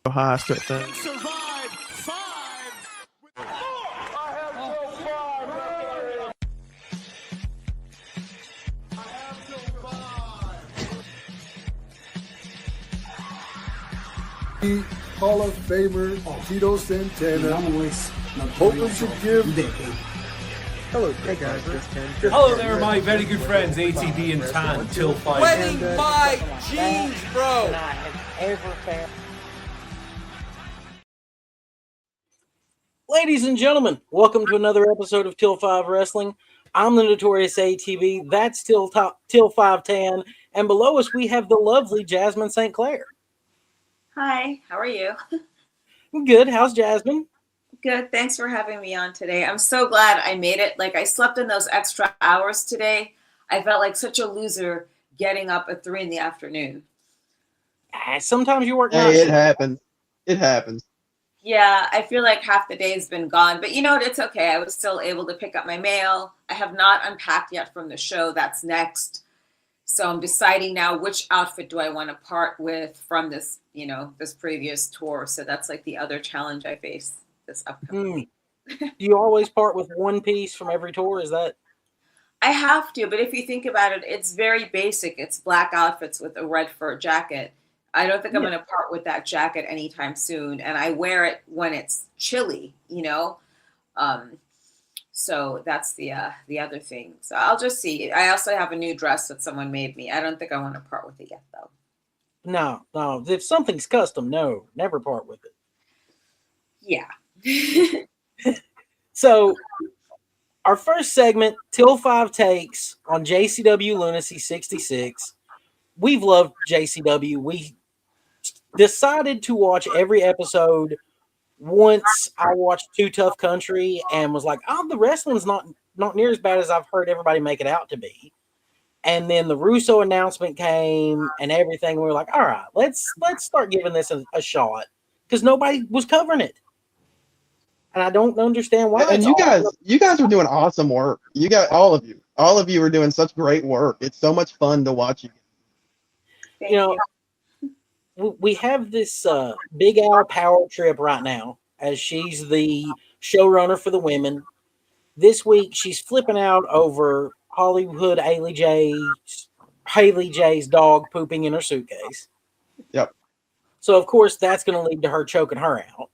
high straight thing. Survive 5. Hall of Famer Tito Santana, hoping to give. Hello, hey guys. Hello there, my very good friends, ATB and Tan, till 5. Wedding my jeans, bro. Ladies and gentlemen, welcome to another episode of Till 5 Wrestling. I'm the notorious ATB. That's Till 5 Tan, and below us we have the lovely Jasmin St. Claire. Hi, how are you? Good. How's Jasmin? Good. Thanks for having me on today. I'm so glad I made it. Like, I slept in those extra hours today. I felt like such a loser getting up at 3 in the afternoon. Sometimes you work Hey, nights. it happens. It happens. Yeah, I feel like half the day has been gone, but you know what? It's okay. I was still able to pick up my mail. I have not unpacked yet from the show. That's next. So I'm deciding now which outfit do I want to part with from this, this previous tour. So that's like the other challenge I face this upcoming week. Do you always part with one piece from every tour? Is that? I have to, but if you think about it, it's very basic. It's black outfits with a red fur jacket. I don't think I'm going to part with that jacket anytime soon. And I wear it when it's chilly, So that's the other thing. So I'll just see. I also have a new dress that someone made me. I don't think I want to part with it yet, though. No. If something's custom, no, never part with it. Yeah. So our first segment, Till 5 Takes on JCW Lunacy 66. We've loved JCW. We decided to watch every episode once I watched Too Tough Country and was like, oh, the wrestling's not near as bad as I've heard everybody make it out to be. And then the Russo announcement came and everything. We were like, all right, let's start giving this a shot because nobody was covering it. And I don't understand why. And you guys were doing awesome work. You got all of you were doing such great work. It's so much fun to watch you. Thank you. We have this Big Al power trip right now as she's the showrunner for the women. This week, she's flipping out over Hollywood Haley J's dog pooping in her suitcase. Yep. So, of course, that's going to lead to her choking her out.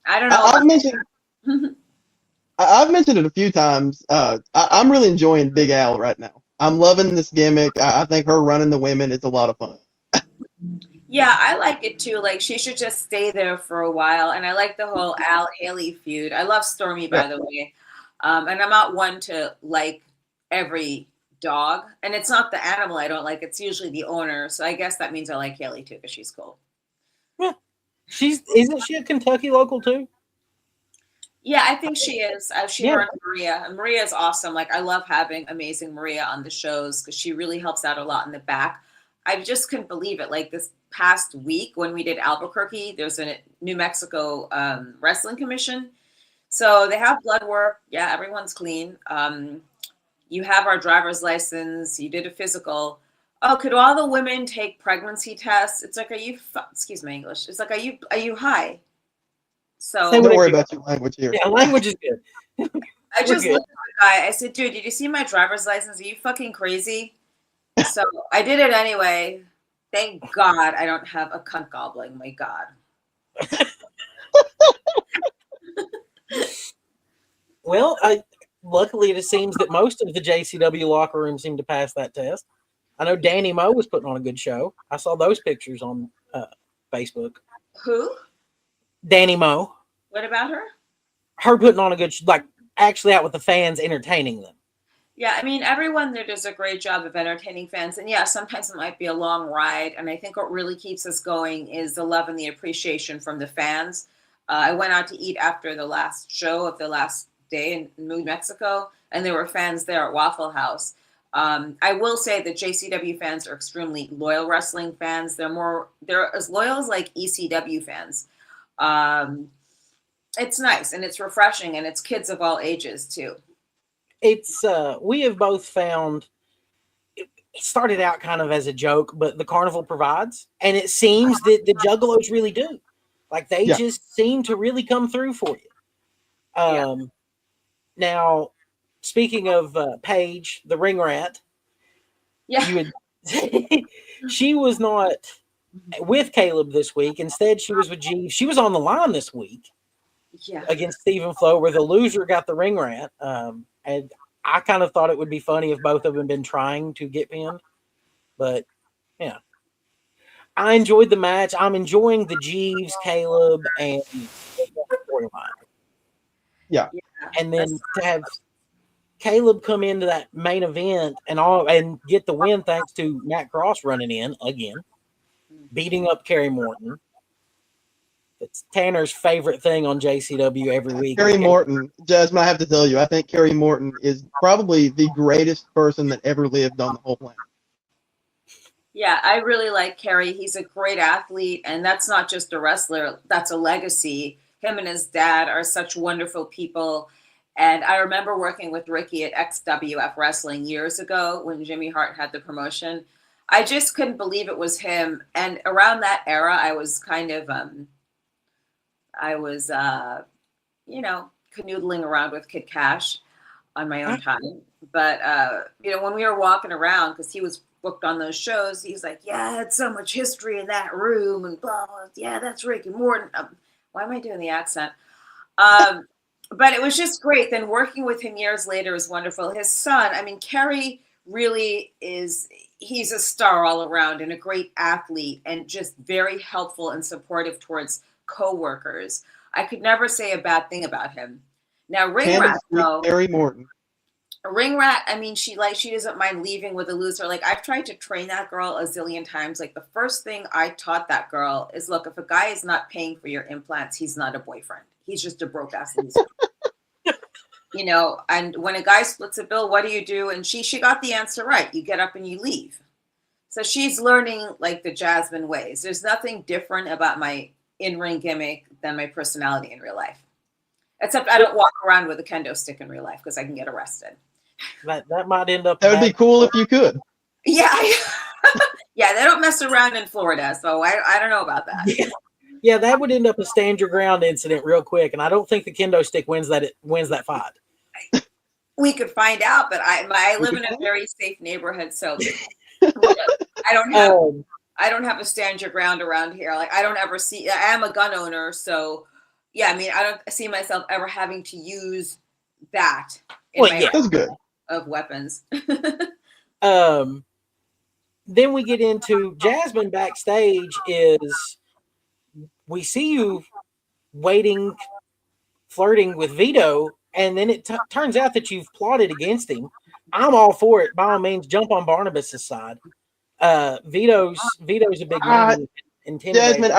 I don't know. I've mentioned it a few times. I'm really enjoying Big Al right now. I'm loving this gimmick. I think her running the women is a lot of fun. Yeah, I like it too. Like, she should just stay there for a while. And I like the whole Al Haley feud. I love Stormy, by the way. And I'm not one to like every dog. And it's not the animal I don't like. It's usually the owner. So I guess that means I like Haley too because she's cool. Yeah. Isn't she a Kentucky local too? Yeah, I think she is. Her and Maria. And Maria is awesome. Like, I love having Amazing Maria on the shows because she really helps out a lot in the back. I just couldn't believe it. Like, this past week when we did Albuquerque, there's a New Mexico wrestling commission. So they have blood work. Yeah, everyone's clean. You have our driver's license. You did a physical. Oh, could all the women take pregnancy tests? It's like, excuse my English. It's like, are you high? So don't worry about your language here. Yeah, language is good. I just looked at the guy. I said, dude, did you see my driver's license? Are you fucking crazy? So I did it anyway. Thank God I don't have a cunt gobbling. My God. Well, luckily it seems that most of the JCW locker room seem to pass that test. I know Danny Moe was putting on a good show. I saw those pictures on Facebook. Who? Danny Moe. What about her? Her putting on a good actually out with the fans, entertaining them. Yeah, I mean, everyone there does a great job of entertaining fans. And yeah, sometimes it might be a long ride. And I think what really keeps us going is the love and the appreciation from the fans. I went out to eat after the last show of the last day in New Mexico, and there were fans there at Waffle House. I will say that JCW fans are extremely loyal wrestling fans. They're as loyal as like ECW fans. It's nice and it's refreshing, and it's kids of all ages too. It's we have both found it started out kind of as a joke, but the carnival provides, and it seems that the Juggalos really do. Like they just seem to really come through for you. Now, speaking of Paige, the ring rat, she was not with Caleb this week. Instead, she was with Jeeves. She was on the line this week against Stephen Flo, where the loser got the ring rat. And I kind of thought it would be funny if both of them been trying to get pinned. But, yeah. I enjoyed the match. I'm enjoying the Jeeves, Caleb, and storyline. Yeah. And then to have Caleb come into that main event and get the win thanks to Matt Cross running in again, beating up Kerry Morton. It's Tanner's favorite thing on JCW every week. Kerry Morton, Jasmine, I have to tell you, I think Kerry Morton is probably the greatest person that ever lived on the whole planet. Yeah, I really like Kerry. He's a great athlete, and that's not just a wrestler. That's a legacy. Him and his dad are such wonderful people. And I remember working with Ricky at XWF Wrestling years ago when Jimmy Hart had the promotion. I just couldn't believe it was him. And around that era, I was kind of, canoodling around with Kid Cash on my own time. But, when we were walking around, because he was booked on those shows, he's like, yeah, I had so much history in that room and blah, blah. Yeah, that's Ricky Morton. Why am I doing the accent? But it was just great. Then working with him years later was wonderful. His son, Kerry really he's a star all around and a great athlete and just very helpful and supportive towards coworkers. I could never say a bad thing about him. Now, Ring Rat, though. Kerry Morton. Ring Rat, she doesn't mind leaving with a loser. Like, I've tried to train that girl a zillion times. Like, the first thing I taught that girl is, look, if a guy is not paying for your implants, he's not a boyfriend. He's just a broke ass loser. And when a guy splits a bill, what do you do? And she got the answer right. You get up and you leave. So she's learning like the Jasmin ways. There's nothing different about my in-ring gimmick than my personality in real life. Except I don't walk around with a kendo stick in real life because I can get arrested. That might end up. That would be cool if you could. Yeah. Yeah, they don't mess around in Florida, so I don't know about that. Yeah, that would end up a stand your ground incident real quick, and I don't think the kendo stick wins that fight. We could find out, but I live in a very safe neighborhood, so I don't have a stand your ground around here. Like, I don't ever see. I am a gun owner, so yeah. I don't see myself ever having to use that in my that's good. Of weapons. Then we get into Jasmin backstage. We see you flirting with Vito, and then it turns out that you've plotted against him. I'm all for it. By all means, jump on Barnabas's side. Vito's a big man. Jasmin,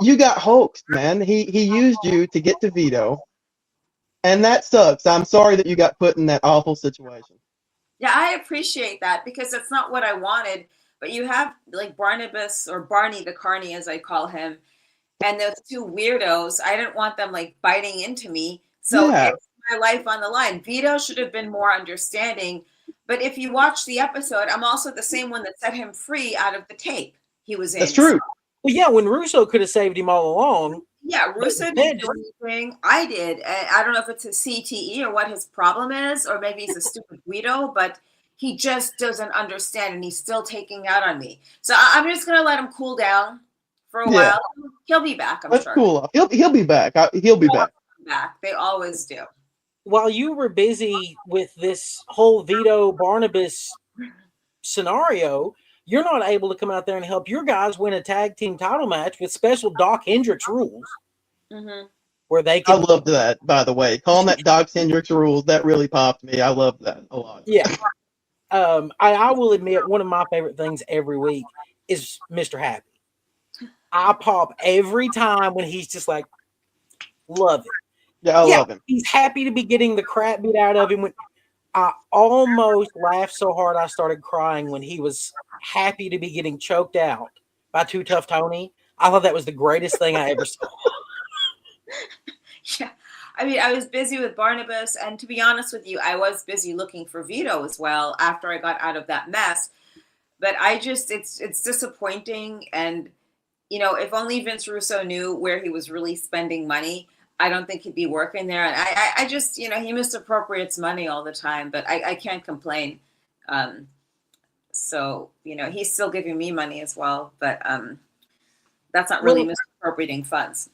you got hoaxed, man. He used you to get to Vito, and that sucks. I'm sorry that you got put in that awful situation. Yeah, I appreciate that because that's not what I wanted. But you have like Barnabas or Barney the Carney, as I call him, and those two weirdos. I didn't want them like biting into me. So it's my life on the line. Vito should have been more understanding. But if you watch the episode, I'm also the same one that set him free out of the tape he was in. That's true. Well, yeah, when Russo could have saved him all along. Yeah, Russo didn't do anything. I did. I don't know if it's a CTE or what his problem is, or maybe he's a stupid Guido, but he just doesn't understand, and he's still taking out on me. So I'm just going to let him cool down for a while. He'll be back, I'm sure. That's cool. He'll be back. He'll be back. They always do. While you were busy with this whole Vito Barnabas scenario, you're not able to come out there and help your guys win a tag team title match with special Doc Hendricks rules. Mm-hmm. Where they can. I loved that, by the way. Calling that Doc Hendricks rules, that really popped me. I loved that a lot. Yeah. I will admit, one of my favorite things every week is Mr. Happy. I pop every time when he's just like, love it. Yeah, I love him. He's happy to be getting the crap beat out of him. When I almost laughed so hard I started crying when he was happy to be getting choked out by Too Tough Tony. I thought that was the greatest thing I ever saw. Yeah. I was busy with Barnabas, and to be honest with you, I was busy looking for Vito as well after I got out of that mess. But it's disappointing. And, if only Vince Russo knew where he was really spending money, I don't think he'd be working there. And I just, he misappropriates money all the time, but I can't complain. So, he's still giving me money as well, but that's not really misappropriating funds.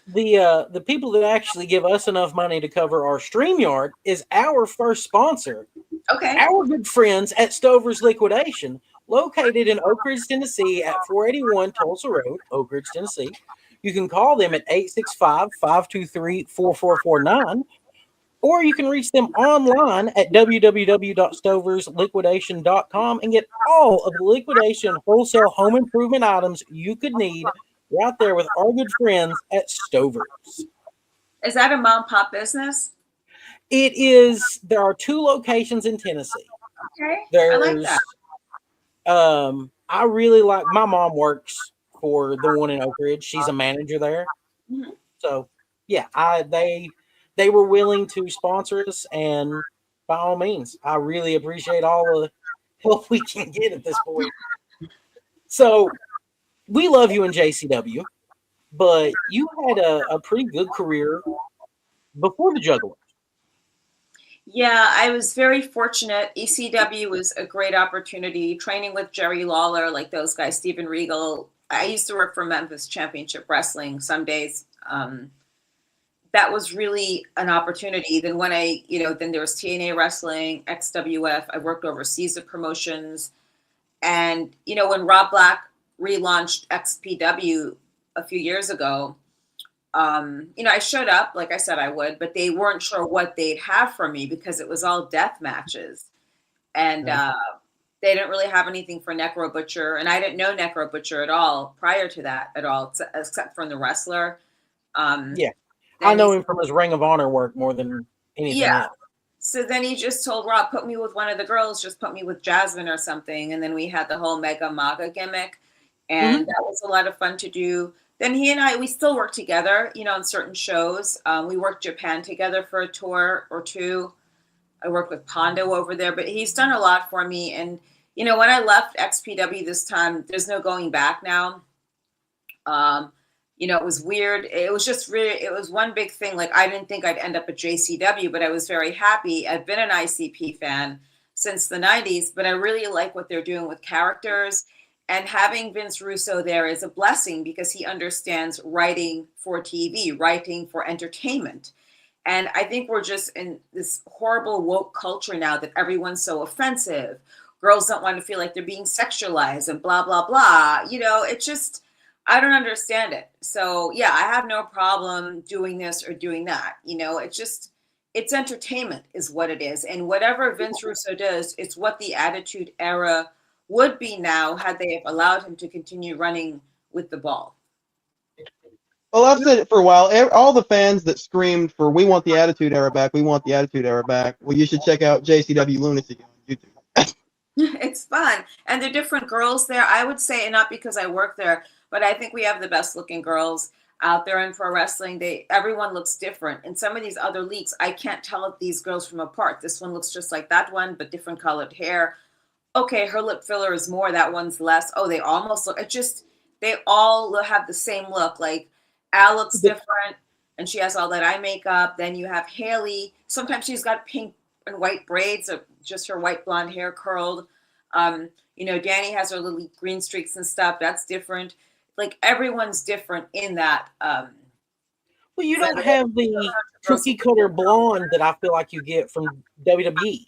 The people that actually give us enough money to cover our StreamYard is our first sponsor. Okay. Our good friends at Stover's Liquidation, located in Oak Ridge, Tennessee at 481 Tulsa Road, Oak Ridge, Tennessee. You can call them at 865-523-4449, or you can reach them online at www.stoversliquidation.com and get all of the liquidation wholesale home improvement items you could need right there with our good friends at Stover's. Is that a mom and pop business? It is. There are 2 locations in Tennessee. Okay. There's, I like that. I really like, my mom works for the one in Oak Ridge. She's a manager there. Mm-hmm. So yeah, they were willing to sponsor us, and by all means, I really appreciate all the help we can get at this point. So we love you in JCW, but you had a pretty good career before the Juggalos. Yeah, I was very fortunate. ECW was a great opportunity. Training with Jerry Lawler, like those guys, Steven Regal. I used to work for Memphis Championship Wrestling some days. That was really an opportunity. Then when then there was TNA Wrestling, XWF. I worked overseas at promotions. And, when Rob Black relaunched XPW a few years ago, I showed up like I said I would, but they weren't sure what they'd have for me because it was all death matches. And they didn't really have anything for Necro Butcher. And I didn't know Necro Butcher at all prior to that at all, except from the wrestler. Yeah. I know him from his Ring of Honor work more than anything else. So then he just told Rob, put me with one of the girls, just put me with Jasmin or something. And then we had the whole Mega Maga gimmick. And that was a lot of fun to do. Then he and we still work together, on certain shows. We worked Japan together for a tour or 2. I worked with Pondo over there, but he's done a lot for me. And, when I left XPW this time, there's no going back now. It was weird. It was just really, it was one big thing. Like, I didn't think I'd end up at JCW, but I was very happy. I've been an ICP fan since the 90s, but I really like what they're doing with characters. And having Vince Russo there is a blessing because he understands writing for TV, writing for entertainment. And I think we're just in this horrible woke culture now that everyone's so offensive. Girls don't want to feel like they're being sexualized and blah, blah, blah. It's just, I don't understand it. So yeah, I have no problem doing this or doing that. It's entertainment is what it is. And whatever Vince Russo does, it's what the Attitude Era would be now had they have allowed him to continue running with the ball. Well, I've said it for a while. All the fans that screamed for "We want the Attitude Era back, we want the Attitude Era back." Well, you should check out JCW Lunacy on YouTube. It's fun, and they're different girls there. I would say, and not because I work there, but I think we have the best looking girls out there in pro wrestling. Everyone looks different. In some of these other leagues, I can't tell these girls from apart. This one looks just like that one, but different colored hair. Okay, her lip filler is more, that one's less. Oh, they almost look, they all have the same look. Like, Al looks different, and she has all that eye makeup. Then you have Haley. Sometimes she's got pink and white braids, or just her white blonde hair curled. Danny has her little green streaks and stuff. That's different. Like, everyone's different in that. Well, you don't have the cookie cutter blonde that I feel like you get from WWE.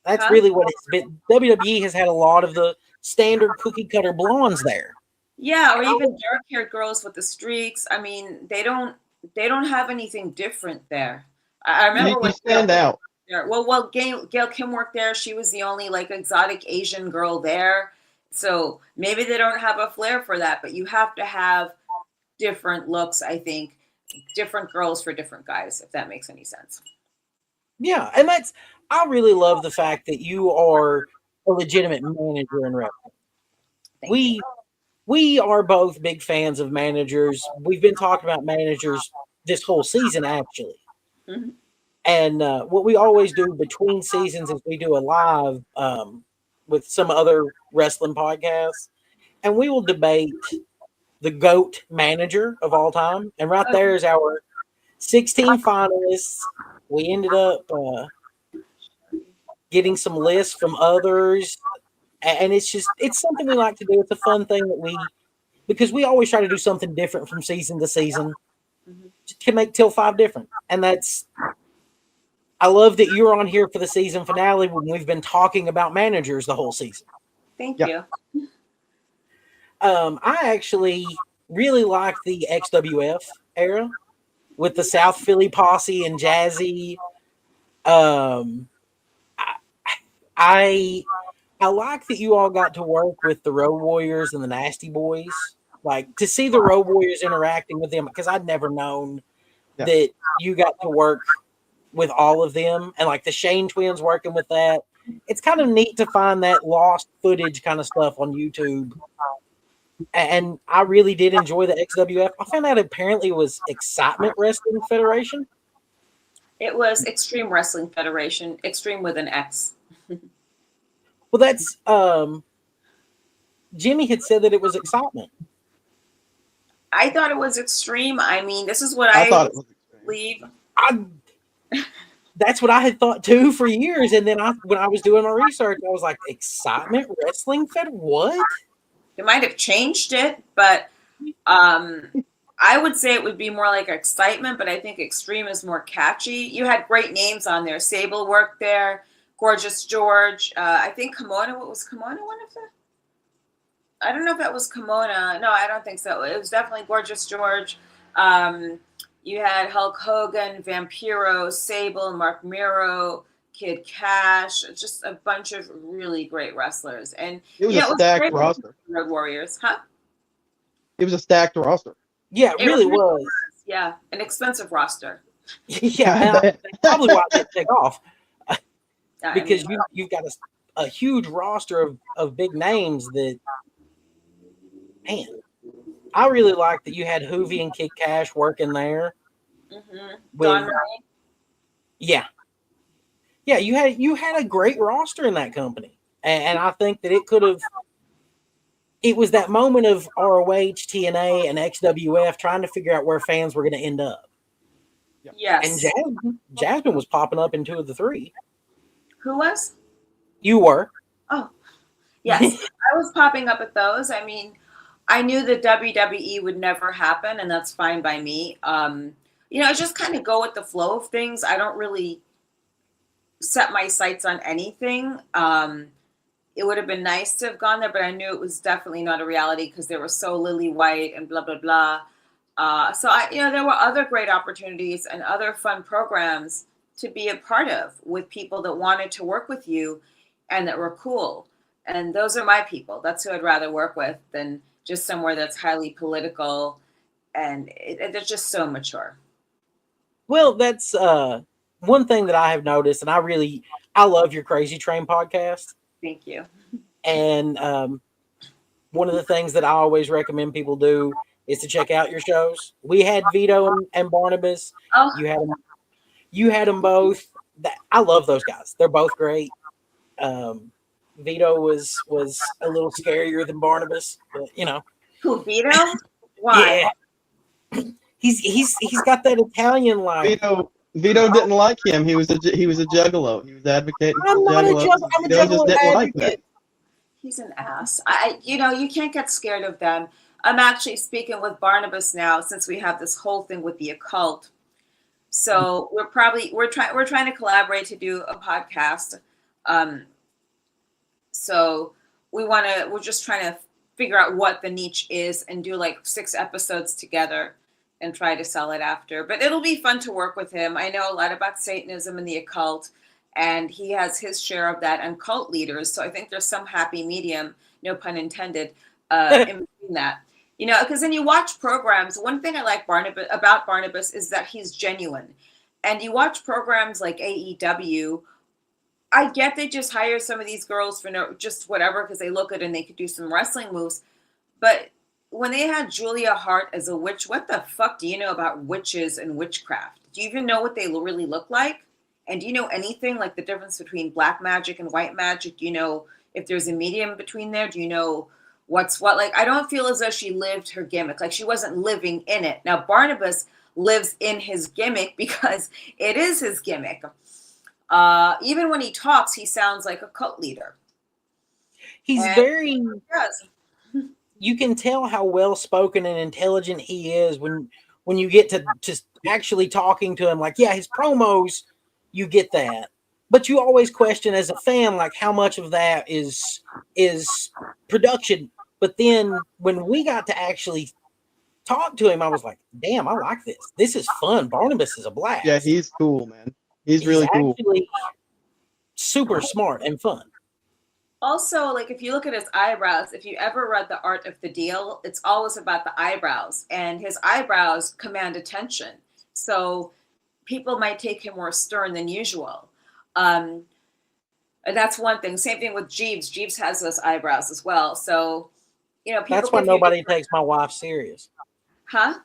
That's really what it's been. WWE has had a lot of the standard cookie cutter blondes there. Yeah, or even dark-haired girls with the streaks. I mean, they don't have anything different there. I remember you stand out. Well, Gail Kim worked there. She was the only exotic Asian girl there. So maybe they don't have a flair for that, but you have to have different looks, I think, different girls for different guys, if that makes any sense. Yeah, and I really love the fact that you are a legitimate manager in wrestling. We are both big fans of managers. We've been talking about managers this whole season, actually. And what we always do between seasons is we do a live with some other wrestling podcasts, and we will debate the GOAT manager of all time. And right there is our 16 finalists. We ended up getting some lists from others, and it's something we like to do. It's a fun thing because we always try to do something different from season to season to make Till 5 different. And I love that you're on here for the season finale when we've been talking about managers the whole season. Thank you. I actually really like the XWF era with the South Philly Posse and Jazzy. I like that you all got to work with the Road Warriors and the Nasty Boys. Like, to see the Road Warriors interacting with them, because I'd never known that you got to work with all of them, and like the Shane twins working with that. It's kind of neat to find that lost footage kind of stuff on YouTube. And I really did enjoy the XWF. I found out apparently it was Excitement Wrestling Federation. It was Extreme Wrestling Federation, Extreme with an X. Well, that's Jimmy had said that it was Excitement. I thought it was Extreme. I mean, this is what I thought it was believe. That's what I had thought too for years. And then when I was doing my research, I was like, Excitement Wrestling Fed? What? They might have changed it, but I would say it would be more like Excitement, but I think Extreme is more catchy. You had great names on there. Sable worked there. Gorgeous George. I think Kimona. What was Kimona one of them? I don't know if that was Kimona. No, I don't think so. It was definitely Gorgeous George. You had Hulk Hogan, Vampiro, Sable, Mark Miro, Kid Cash, just a bunch of really great wrestlers. And it was a stacked roster. Road Warriors, huh? It was a stacked roster. Yeah, it really was. Yeah, an expensive roster. Yeah, that's probably why it didn't take off. Because you've got a huge roster of big names that, man, I really like that you had Hoovy and Kid Cash working there. Don Murray. Yeah, you had a great roster in that company, and I think that it could have. It was that moment of ROH, TNA, and XWF trying to figure out where fans were going to end up. Yes. And Jasmin was popping up in 2 of the 3. Who was? You were. Oh, yes. I was popping up at those. I mean, I knew that WWE would never happen, and that's fine by me. I just kind of go with the flow of things. I don't really set my sights on anything. It would have been nice to have gone there, but I knew it was definitely not a reality because they were so lily white and blah, blah, blah. There were other great opportunities and other fun programs to be a part of with people that wanted to work with you and that were cool. And those are my people. That's who I'd rather work with than just somewhere that's highly political and they're just so mature. Well, that's one thing that I have noticed, and I love your Crazy Train podcast. Thank you. And one of the things that I always recommend people do is to check out your shows. We had Vito and Barnabas. Oh. You had them both. I love those guys. They're both great. Vito was a little scarier than Barnabas, but Who, Vito? Why? Yeah. He's got that Italian line. Vito didn't like him. He was a juggalo. He was advocating for I'm not juggalo. I'm a juggalo didn't like that. He's an ass. You can't get scared of them. I'm actually speaking with Barnabas now since we have this whole thing with the occult. So we're trying to collaborate to do a podcast. So we're just trying to figure out what the niche is and do like 6 episodes together and try to sell it after. But it'll be fun to work with him. I know a lot about Satanism and the occult, and he has his share of that and cult leaders. So I think there's some happy medium, no pun intended, in between that. Because then you watch programs. One thing I like about Barnabas is that he's genuine. And you watch programs like AEW. I get they just hire some of these girls for just whatever because they look good and they could do some wrestling moves. But when they had Julia Hart as a witch, what the fuck do you know about witches and witchcraft? Do you even know what they really look like? And do you know anything like the difference between black magic and white magic? Do you know if there's a medium between there? Do you know what's what? Like, I don't feel as though she lived her gimmick. Like, she wasn't living in it. Now, Barnabas lives in his gimmick because it is his gimmick. Even when he talks, he sounds like a cult leader. He's And very. he does. You can tell how well spoken and intelligent he is when you get to just actually talking to him. Like, yeah, his promos, you get that, but you always question as a fan, like, how much of that is production. But then when we got to actually talk to him, I was like, damn, I like this. This is fun. Barnabas is a blast. Yeah, he's cool, man. He's really cool. Actually super smart and fun. Also, like, if you look at his eyebrows, if you ever read The Art of the Deal, it's always about the eyebrows, and his eyebrows command attention. So people might take him more stern than usual. And that's one thing. Same thing with Jeeves. Jeeves has those eyebrows as well. So, people. That's why nobody takes my wife serious. Huh?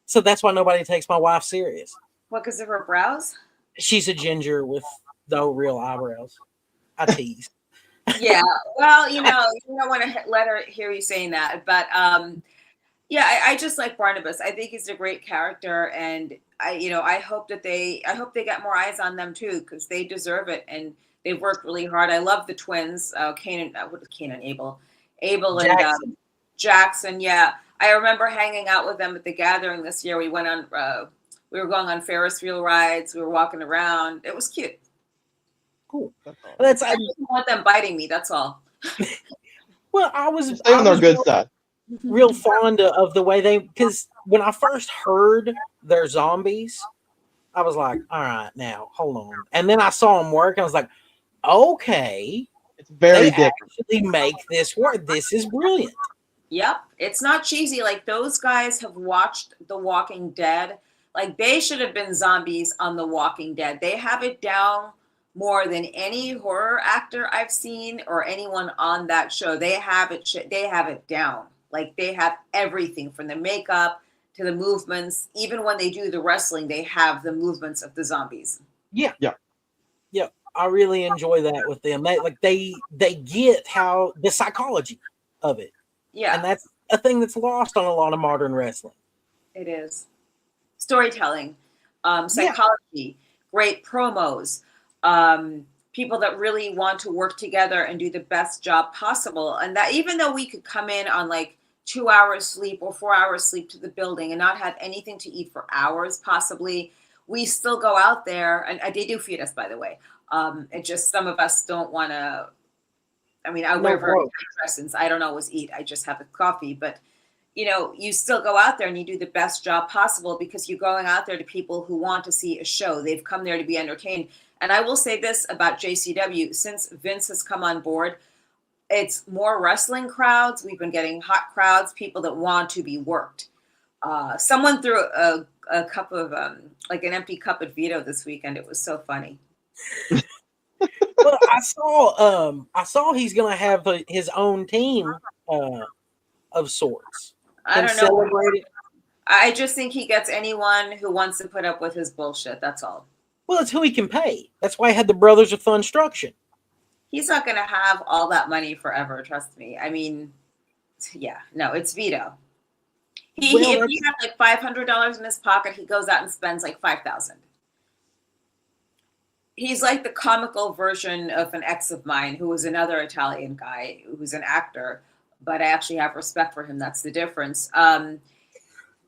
So that's why nobody takes my wife serious. What, because of her brows? She's a ginger with no real eyebrows. I tease. Yeah, well, you don't want to let her hear you saying that, but yeah, I just like Barnabas. I think he's a great character, and I hope they get more eyes on them too, because they deserve it, and they've worked really hard. I love the twins, Abel and Jackson. Yeah, I remember hanging out with them at the gathering this year. We went on, we were going on Ferris wheel rides. We were walking around. It was cute. Cool. I didn't want them biting me. That's all. Well, I was Stay on their good side. real fond of the way because when I first heard they're zombies, I was like, all right, now hold on. And then I saw them work. And I was like, okay, It's very they different. actually make this work. This is brilliant. Yep, it's not cheesy. Like, those guys have watched The Walking Dead. Like, they should have been zombies on The Walking Dead. They have it down more than any horror actor I've seen or anyone on that show. They have it down. Like, they have everything from the makeup to the movements. Even when they do the wrestling, they have the movements of the zombies. Yeah. Yeah. Yeah. I really enjoy that with them. They get how the psychology of it. Yeah. And that's a thing that's lost on a lot of modern wrestling. It is. Storytelling, psychology, great promos, people that really want to work together and do the best job possible. And that even though we could come in on like 2 hours sleep or 4 hours sleep to the building and not have anything to eat for hours, possibly, we still go out there, and they do feed us, by the way. It just, some of us don't want to. I mean, I wear very presents. I don't always eat. I just have a coffee. But, you still go out there and you do the best job possible because you're going out there to people who want to see a show. They've come there to be entertained. And I will say this about JCW. Since Vince has come on board, it's more wrestling crowds. We've been getting hot crowds, people that want to be worked. Someone threw a cup of, like an empty cup at Vito this weekend. It was so funny. Well, I saw he's gonna have his own team of sorts. I don't know. I just think he gets anyone who wants to put up with his bullshit. That's all. Well, it's who he can pay. That's why he had the Brothers of Funstruction. He's not going to have all that money forever. Trust me. I mean, yeah, no, it's Vito. If he has like $500 in his pocket, he goes out and spends like $5,000. He's like the comical version of an ex of mine who was another Italian guy who's an actor, but I actually have respect for him. That's the difference.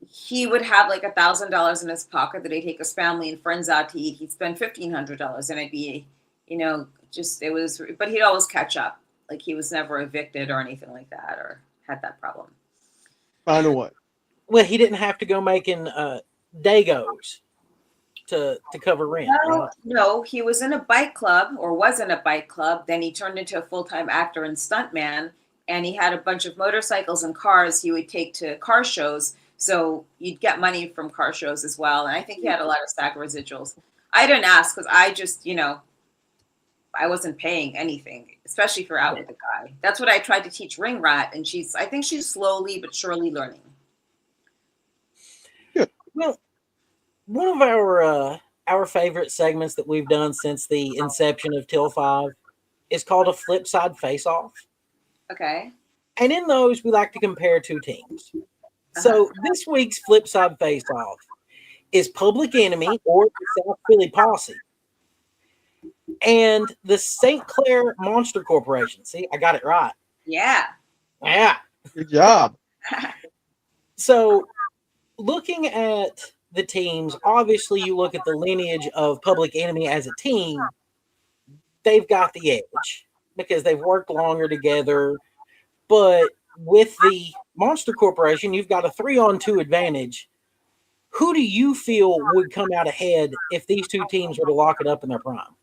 He would have like $1,000 in his pocket that he'd take his family and friends out to eat. He'd spend $1,500 and it'd be, but he'd always catch up. Like, he was never evicted or anything like that or had that problem. Find a way. Well, he didn't have to go making Dagos to cover rent. No, he was in a bike club or was in a bike club. Then he turned into a full-time actor and stuntman, and he had a bunch of motorcycles and cars he would take to car shows. So you'd get money from car shows as well. And I think he had a lot of SAG residuals. I didn't ask because I just, I wasn't paying anything, especially if you're out with a guy. That's what I tried to teach Ring Rat, and I think she's slowly but surely learning. Good. Well, one of our favorite segments that we've done since the inception of Till 5 is called a flip side face off. Okay. And in those, we like to compare two teams. So this week's flip side face off is Public Enemy or the South Philly Posse and the St. Clair Monster Corporation. See, I got it right. Yeah. Yeah. Good job. So looking at the teams, obviously you look at the lineage of Public Enemy as a team, they've got the edge because they've worked longer together. But with the Monster Corporation, you've got a 3-on-2 advantage. Who do you feel would come out ahead if these two teams were to lock it up in their prime?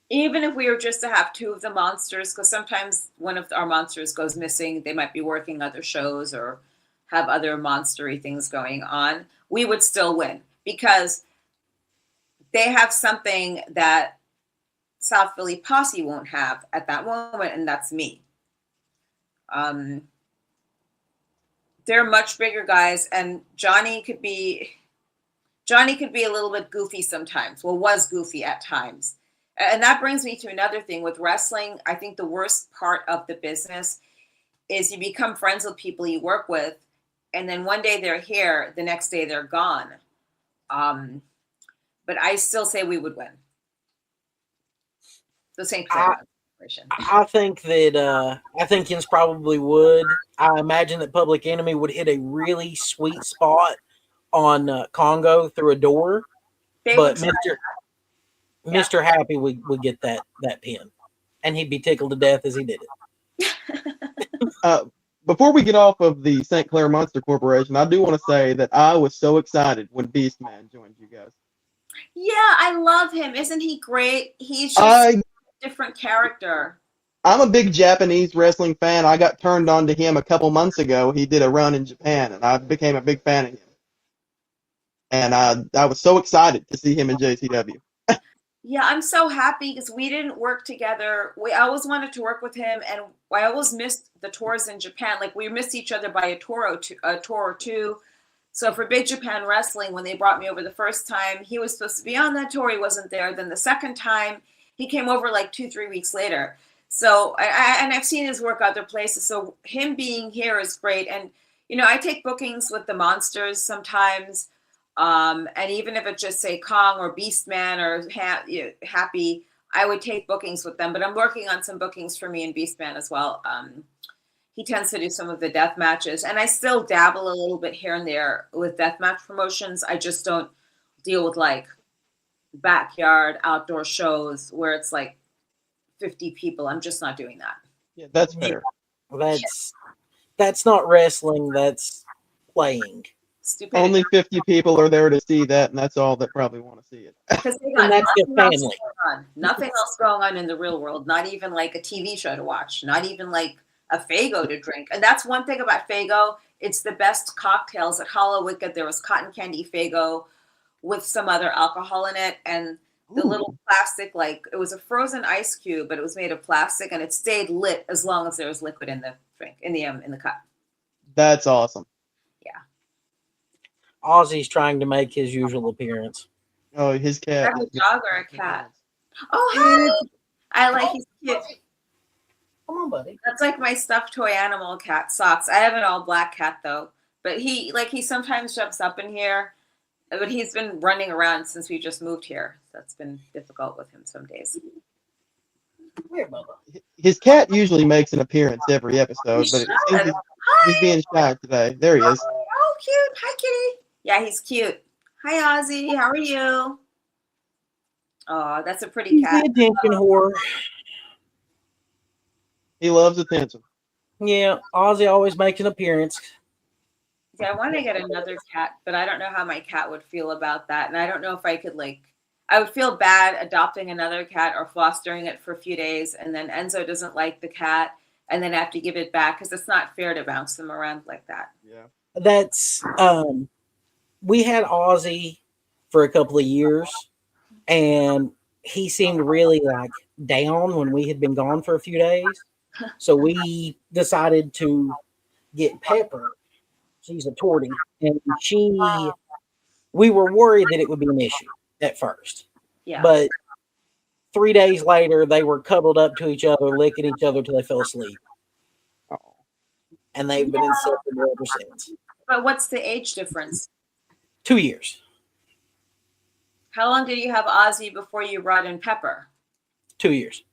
Even if we were just to have two of the monsters, because sometimes one of our monsters goes missing, they might be working other shows or have other monstery things going on, we would still win because they have something that South Philly Posse won't have at that moment, and that's me. They're much bigger guys, and Johnny could be a little bit goofy sometimes. Well, was goofy at times. And that brings me to another thing with wrestling. I think the worst part of the business is you become friends with people you work with, and then one day they're here, the next day they're gone. But I still say we would win. The St. Clair Corporation. I think that I think Yins probably would. I imagine that Public Enemy would hit a really sweet spot on Congo through a door, but Mr. Happy would get that pin, and he'd be tickled to death as he did it. Before we get off of the St. Clair Monster Corporation, I do want to say that I was so excited when Beastman joined you guys. Yeah, I love him. Isn't he great? He's just a different character. I'm a big Japanese wrestling fan. I got turned on to him a couple months ago. He did a run in Japan, and I became a big fan of him. And I was so excited to see him in JCW. Yeah, I'm so happy because we didn't work together. I always wanted to work with him, and I always missed the tours in Japan. Like, we missed each other by a tour or two. So for Big Japan Wrestling, when they brought me over the first time, he was supposed to be on that tour. He wasn't there. Then the second time, he came over like 2-3 weeks later. So, and I've seen his work other places. So him being here is great. And, you know, I take bookings with the monsters sometimes. And even if it's just say Kong or Beastman or Happy, I would take bookings with them. But I'm working on some bookings for me and Beastman as well. He tends to do some of the death matches, and I still dabble a little bit here and there with death match promotions. I just don't deal with like backyard outdoor shows where it's like 50 people. I'm just not doing that. Yeah, that's fair. That's not wrestling. That's playing. Stupidity. Only 50 people are there to see that, and that's all that probably want to see it. Because they got And that's your nothing else family. going on. Nothing else going on in the real world. Not even like a TV show to watch. Not even like a Faygo to drink. And that's one thing about Faygo. It's the best cocktails at Hollow Wicked. There was cotton candy Faygo with some other alcohol in it. And the little plastic, like, it was a frozen ice cube, but it was made of plastic, and it stayed lit as long as there was liquid in the drink, in the cup. That's awesome. Ozzy's trying to make his usual appearance. Oh, his cat. Is that a dog or a cat? Oh, hi! I like, he's cute. Come on, buddy. That's like my stuffed toy animal cat, Socks. I have an all black cat though, but he sometimes jumps up in here, but he's been running around since we just moved here. That's been difficult with him some days. Here, Bubba. His cat usually makes an appearance every episode, but it seems he's being shy today. There he is. Oh, cute. Hi, kitty. Yeah, he's cute. Hi, Ozzy. How are you? Oh, that's a pretty He's cat. the attention whore. He loves attention. Yeah, Ozzy always makes an appearance. Yeah, I want to get another cat, but I don't know how my cat would feel about that. And I don't know if I could, like, I would feel bad adopting another cat or fostering it for a few days, and then Enzo doesn't like the cat, and then I have to give it back because it's not fair to bounce them around like that. Yeah. That's we had Ozzy for a couple of years, and he seemed really like down when we had been gone for a few days. So we decided to get Pepper. She's a tortie, and we were worried that it would be an issue at first. Yeah. But 3 days later, they were cuddled up to each other, licking each other till they fell asleep. Oh. And they've been inseparable ever since. But what's the age difference? 2 years. How long did you have Ozzy before you brought in Pepper? 2 years.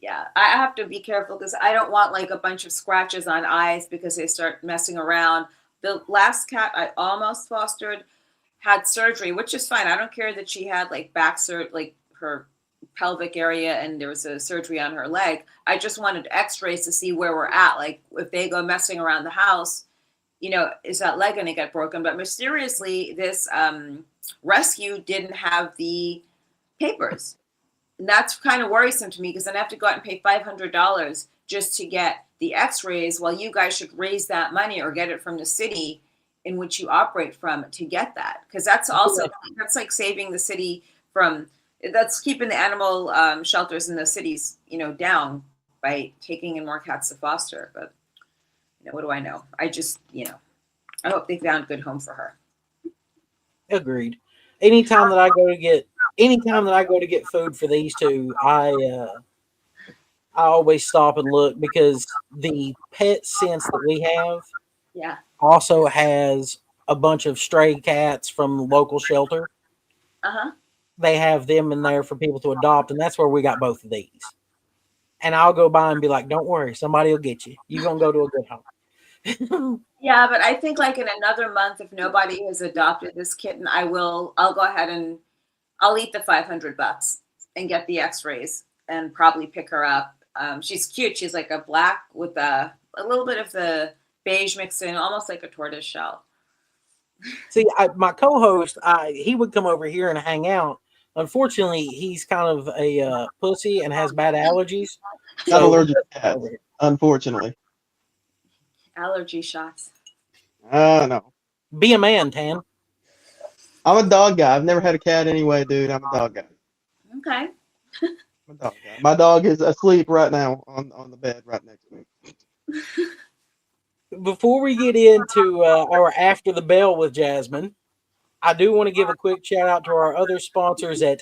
Yeah, I have to be careful because I don't want like a bunch of scratches on eyes because they start messing around. The last cat I almost fostered had surgery, which is fine. I don't care that she had like back surgery, like her pelvic area, and there was a surgery on her leg. I just wanted x-rays to see where we're at. Like if they go messing around the house, you know, is that leg going to get broken? But mysteriously, this rescue didn't have the papers. And that's kind of worrisome to me because then I have to go out and pay $500 just to get the x-rays, while you guys should raise that money or get it from the city in which you operate from to get that. Because that's also, that's like saving the city from, that's keeping the animal shelters in the cities, you know, down by taking in more cats to foster. But, you know, what do I know? I just, you know, I hope they found a good home for her. Agreed. Anytime that I go to get food for these two, I always stop and look because the pet sense that we have Yeah. also has a bunch of stray cats from the local shelter. Uh-huh. They have them in there for people to adopt, and that's where we got both of these. And I'll go by and be like, don't worry, somebody will get you. You're going to go to a good home. Yeah, but I think like in another month, if nobody has adopted this kitten, I'll go ahead and I'll eat the $500 and get the x-rays and probably pick her up. She's cute. She's like a black with a little bit of the beige mixed in, almost like a tortoise shell. See, my co-host, he would come over here and hang out. Unfortunately, he's kind of a pussy and has bad allergies. Not allergic to cats, unfortunately. Allergy shots. No. Be a man, Tan. I'm a dog guy. I've never had a cat anyway, dude. I'm a dog guy. Okay. I'm a dog guy. My dog is asleep right now on the bed right next to me. Before we get into our After the Bell with Jasmine, I do want to give a quick shout out to our other sponsors at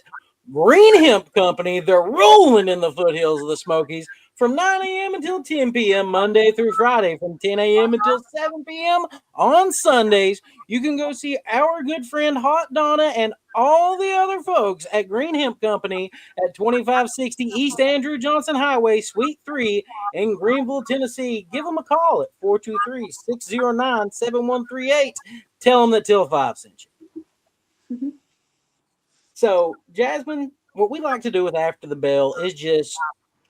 Green Hemp Company. They're rolling in the foothills of the Smokies from 9 a.m. until 10 p.m. Monday through Friday, from 10 a.m. until 7 p.m. on Sundays. You can go see our good friend Hot Donna and all the other folks at Green Hemp Company at 2560 East Andrew Johnson Highway, Suite 3 in Greenville, Tennessee. Give them a call at 423-609-7138. Tell them that Till 5 sent you. So, Jasmine, what we like to do with After the Bell is just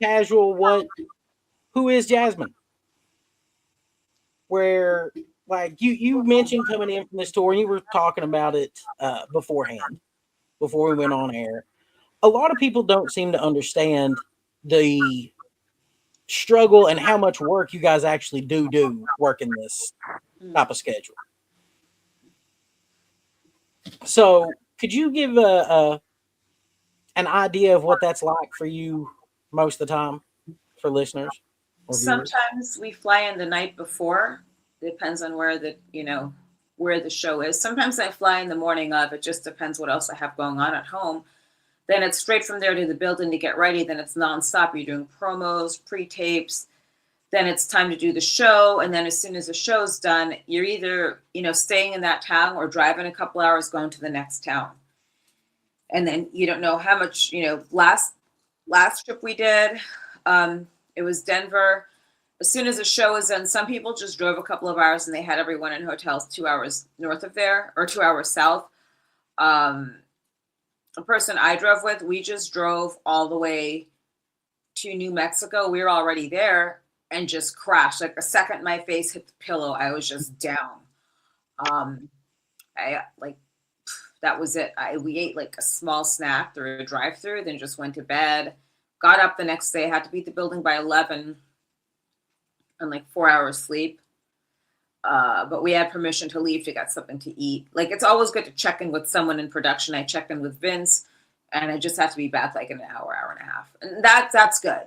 casual who is Jasmine? Where, like, you mentioned coming in from this tour, and you were talking about it beforehand, before we went on air. A lot of people don't seem to understand the struggle and how much work you guys actually do working this type of schedule. So, could you give an idea of what that's like for you most of the time for listeners? Sometimes we fly in the night before. Depends on where the show is. Sometimes I fly in the morning of. It just depends what else I have going on at home. Then it's straight from there to the building to get ready. Then it's nonstop. You're doing promos, pre-tapes. Then it's time to do the show. And then as soon as the show's done, you're either, staying in that town or driving a couple hours going to the next town. And then you don't know how much, last trip we did, it was Denver. As soon as the show was done, some people just drove a couple of hours and they had everyone in hotels 2 hours north of there or 2 hours south. A person I drove with, we just drove all the way to New Mexico. We were already there and just crashed. Like the second my face hit the pillow, I was just down. That was it. We ate like a small snack through a drive-through, then just went to bed. Got up the next day, had to be at the building by 11 and like 4 hours sleep. But we had permission to leave to get something to eat. Like, it's always good to check in with someone in production. I checked in with Vince, and I just have to be back like in an hour and a half. And that's good.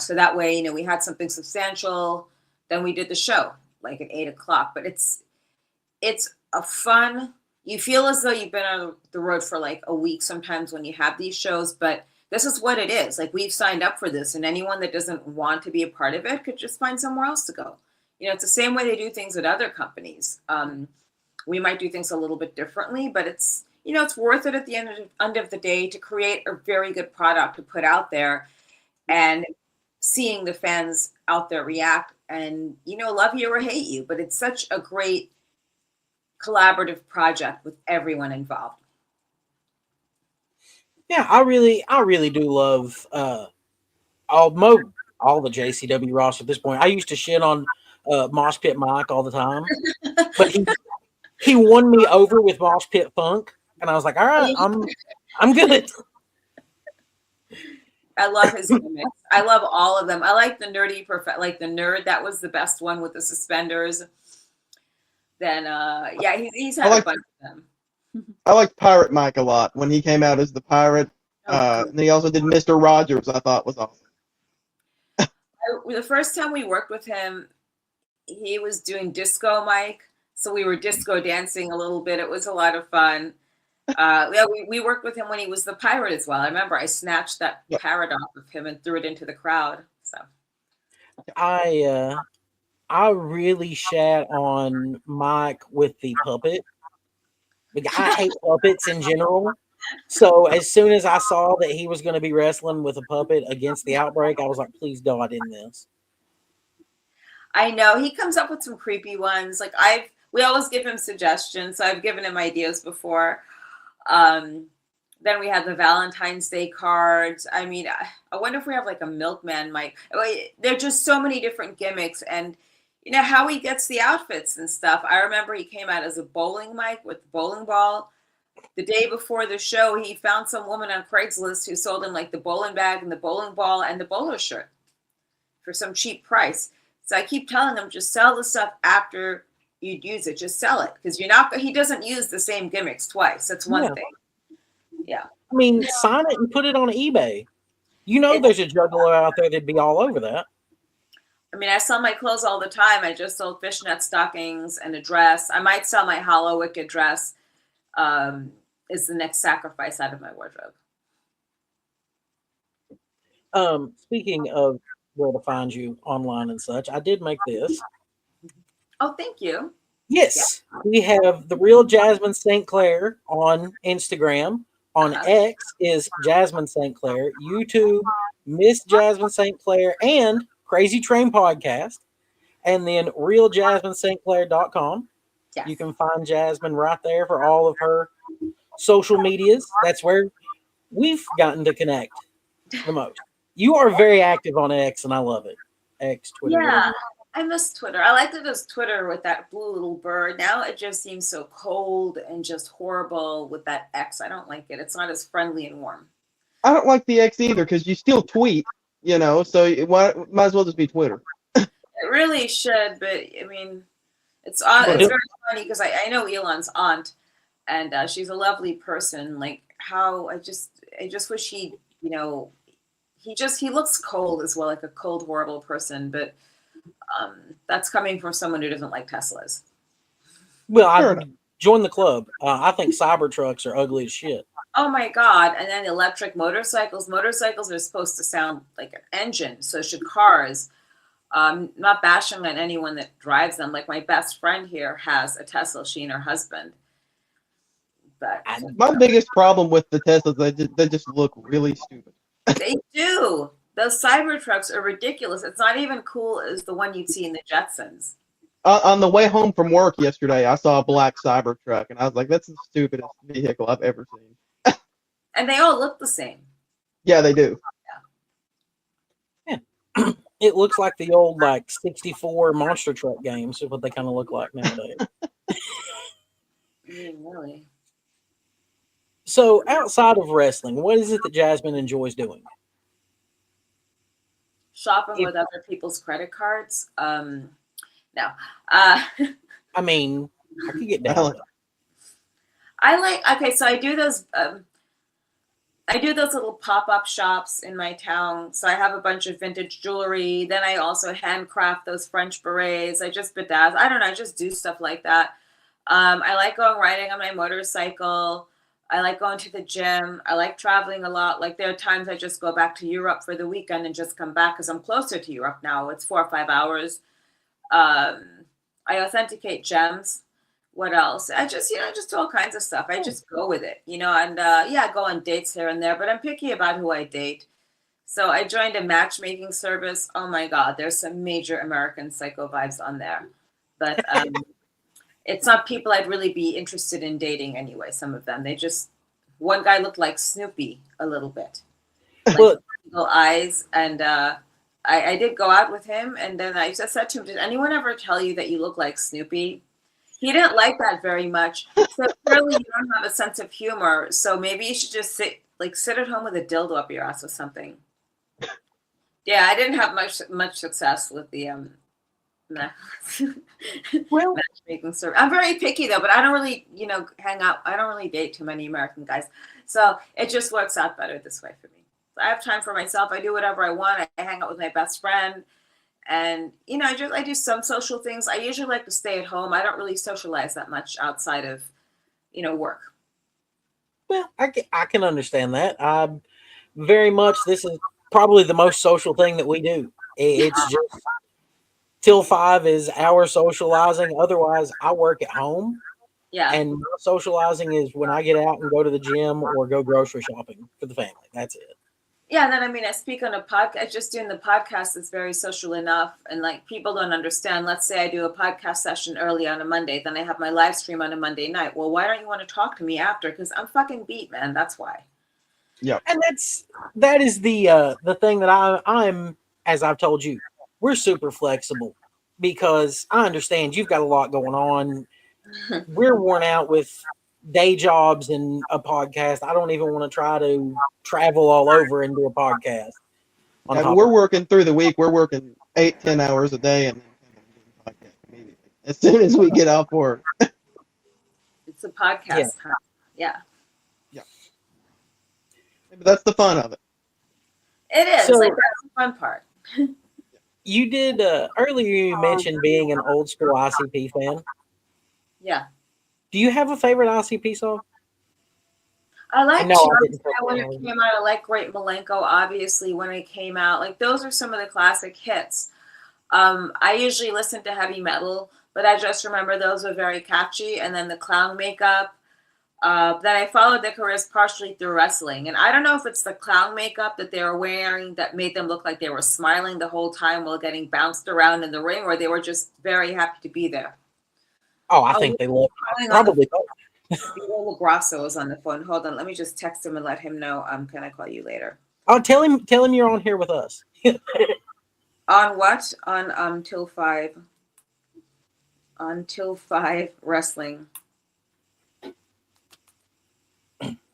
So that way, we had something substantial. Then we did the show like at 8 o'clock. But it's a fun, you feel as though you've been on the road for like a week sometimes when you have these shows, but this is what it is. Like, we've signed up for this, and anyone that doesn't want to be a part of it could just find somewhere else to go. It's the same way they do things at other companies. We might do things a little bit differently, but it's worth it at the end of the day to create a very good product to put out there, and seeing the fans out there react and, love you or hate you. But it's such a great collaborative project with everyone involved. Yeah, I really do love all the JCW roster at this point. I used to shit on Mosh Pit Mike all the time, but he won me over with Mosh Pit Funk, and I was like, all right, I'm good. I love his gimmicks. I love all of them. I like the nerdy like the nerd. That was the best one with the suspenders. Then he's had a bunch of them. I liked Pirate Mike a lot when he came out as the pirate. And he also did Mr. Rogers, I thought was awesome. The first time we worked with him, he was doing Disco Mike. So we were disco dancing a little bit. It was a lot of fun. We worked with him when he was the pirate as well. I remember I snatched that parrot off of him and threw it into the crowd. So I really shat on Mike with the puppet. I hate puppets in general. So as soon as I saw that he was going to be wrestling with a puppet against the Outbreak, I was like, please God in this. I know he comes up with some creepy ones. Like we always give him suggestions. So I've given him ideas before. Then we had the Valentine's Day cards. I mean, I wonder if we have like a milkman Mike. There are just so many different gimmicks, and how he gets the outfits and stuff. I remember he came out as a bowling Mike with the bowling ball. The day before the show, he found some woman on Craigslist who sold him like the bowling bag and the bowling ball and the bowler shirt for some cheap price. So I keep telling him, just sell the stuff after you'd use it. Just sell it, because he doesn't use the same gimmicks twice. That's one thing. Yeah. I mean, sign it and put it on eBay. There's a juggalo out there that'd be all over that. I mean, I sell my clothes all the time. I just sold fishnet stockings and a dress. I might sell my Hollow Wicked dress. Is the next sacrifice out of my wardrobe. Speaking of where to find you online and such, I did make this. Oh, thank you. Yes, we have the real Jasmin St. Claire on Instagram. On X is Jasmin St. Claire. YouTube, Miss Jasmin St. Claire, and Crazy Train Podcast. And then realjasminstclaire.com. Yes. You can find Jasmin right there for all of her social medias. That's where we've gotten to connect the most. You are very active on X, and I love it. X, Twitter. Yeah, I miss Twitter. I liked it as Twitter with that blue little bird. Now it just seems so cold and just horrible with that X. I don't like it. It's not as friendly and warm. I don't like the X either, because you still tweet, so might as well just be Twitter. It really should, but I mean, it's very funny because I know Elon's aunt, and she's a lovely person. Like, how I just wish he looks cold as well, like a cold, horrible person. But that's coming from someone who doesn't like Teslas. Well, I joined the club. I think Cybertrucks are ugly as shit. Oh my God. And then electric motorcycles. Motorcycles are supposed to sound like an engine. So should cars. Not bashing on anyone that drives them. Like, my best friend here has a Tesla, she and her husband. But my biggest problem with the Teslas, they just look really stupid. They do. Those Cybertrucks are ridiculous. It's not even cool as the one you'd see in the Jetsons. On the way home from work yesterday, I saw a black Cybertruck, and I was like, that's the stupidest vehicle I've ever seen. And they all look the same. Yeah, they do. Yeah. It looks like the old, 64 monster truck games is what they kind of look like nowadays. Really? So, outside of wrestling, what is it that Jasmin enjoys doing? Shopping with other people's credit cards? No. I mean, I could get down. So I do those. I do those little pop-up shops in my town. So I have a bunch of vintage jewelry. Then I also handcraft those French berets. I just bedazzle. I don't know. I just do stuff like that. I like going riding on my motorcycle. I like going to the gym. I like traveling a lot. Like there are times I just go back to Europe for the weekend and just come back because I'm closer to Europe now. It's 4 or 5 hours. I authenticate gems. What else? I just, just all kinds of stuff. I just go with it, and I go on dates here and there, but I'm picky about who I date. So I joined a matchmaking service. Oh my God, there's some major American Psycho vibes on there. But it's not people I'd really be interested in dating anyway, some of them. One guy looked like Snoopy a little bit. Like little eyes. And I did go out with him. And then I just said to him, did anyone ever tell you that you look like Snoopy? He didn't like that very much. So clearly you don't have a sense of humor. So maybe you should just sit at home with a dildo up your ass or something. Yeah, I didn't have much success with the matchmaking service. I'm very picky though, but I don't really, hang out. I don't really date too many American guys. So it just works out better this way for me. So I have time for myself. I do whatever I want. I hang out with my best friend. And, I do some social things. I usually like to stay at home. I don't really socialize that much outside of, work. Well, I can understand that. Very much, this is probably the most social thing that we do. It's just till 5 is our socializing. Otherwise, I work at home. Yeah. And my socializing is when I get out and go to the gym or go grocery shopping for the family. That's it. Yeah, and then I speak on a podcast. Just doing the podcast is very social enough, and like people don't understand. Let's say I do a podcast session early on a Monday, then I have my live stream on a Monday night. Well, why don't you want to talk to me after? Because I'm fucking beat, man. That's why. Yeah, and that is the thing that I'm as I've told you, we're super flexible because I understand you've got a lot going on. We're worn out with day jobs and a podcast. I don't even want to try to travel all over and do a podcast. We're working through the week. We're working 8-10 hours a day, and as soon as we get off work, it's a podcast. Yeah. But that's the fun of it. It is. So, that's the fun part. You did earlier. You mentioned being an old school ICP fan. Yeah. Do you have a favorite ICP song? I like when it came out. I like Great Malenko, obviously, when it came out. Like, those are some of the classic hits. I usually listen to heavy metal, but I just remember those were very catchy. And then the clown makeup. Then I followed their careers partially through wrestling. And I don't know if it's the clown makeup that they were wearing that made them look like they were smiling the whole time while getting bounced around in the ring, or they were just very happy to be there. Oh, I think they look probably. Viola Grasso is on the phone. Hold on, let me just text him and let him know. Can I call you later? Oh, tell him you're on here with us. On what? On Till 5. On Till 5 Wrestling.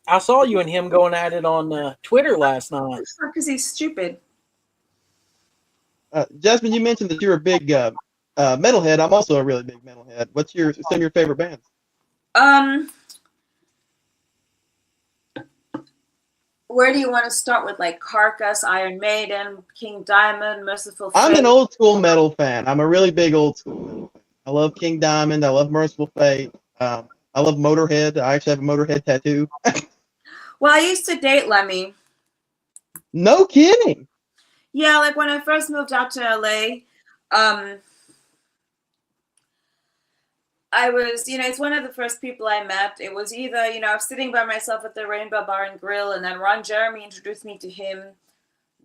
I saw you and him going at it on Twitter last night. Because he's stupid. Jasmin, you mentioned that you're a big metalhead. I'm also a really big metalhead. What's some of your favorite bands? Where do you want to start with? Like Carcass, Iron Maiden, King Diamond, Merciful Fate? I'm an old school metal fan. I'm a really big old school metal fan. I love King Diamond. I love Merciful Fate. I love Motorhead. I actually have a Motorhead tattoo. Well, I used to date Lemmy. No kidding. Yeah, like when I first moved out to LA, I was, it's one of the first people I met. It was either, I was sitting by myself at the Rainbow Bar and Grill, and then Ron Jeremy introduced me to him.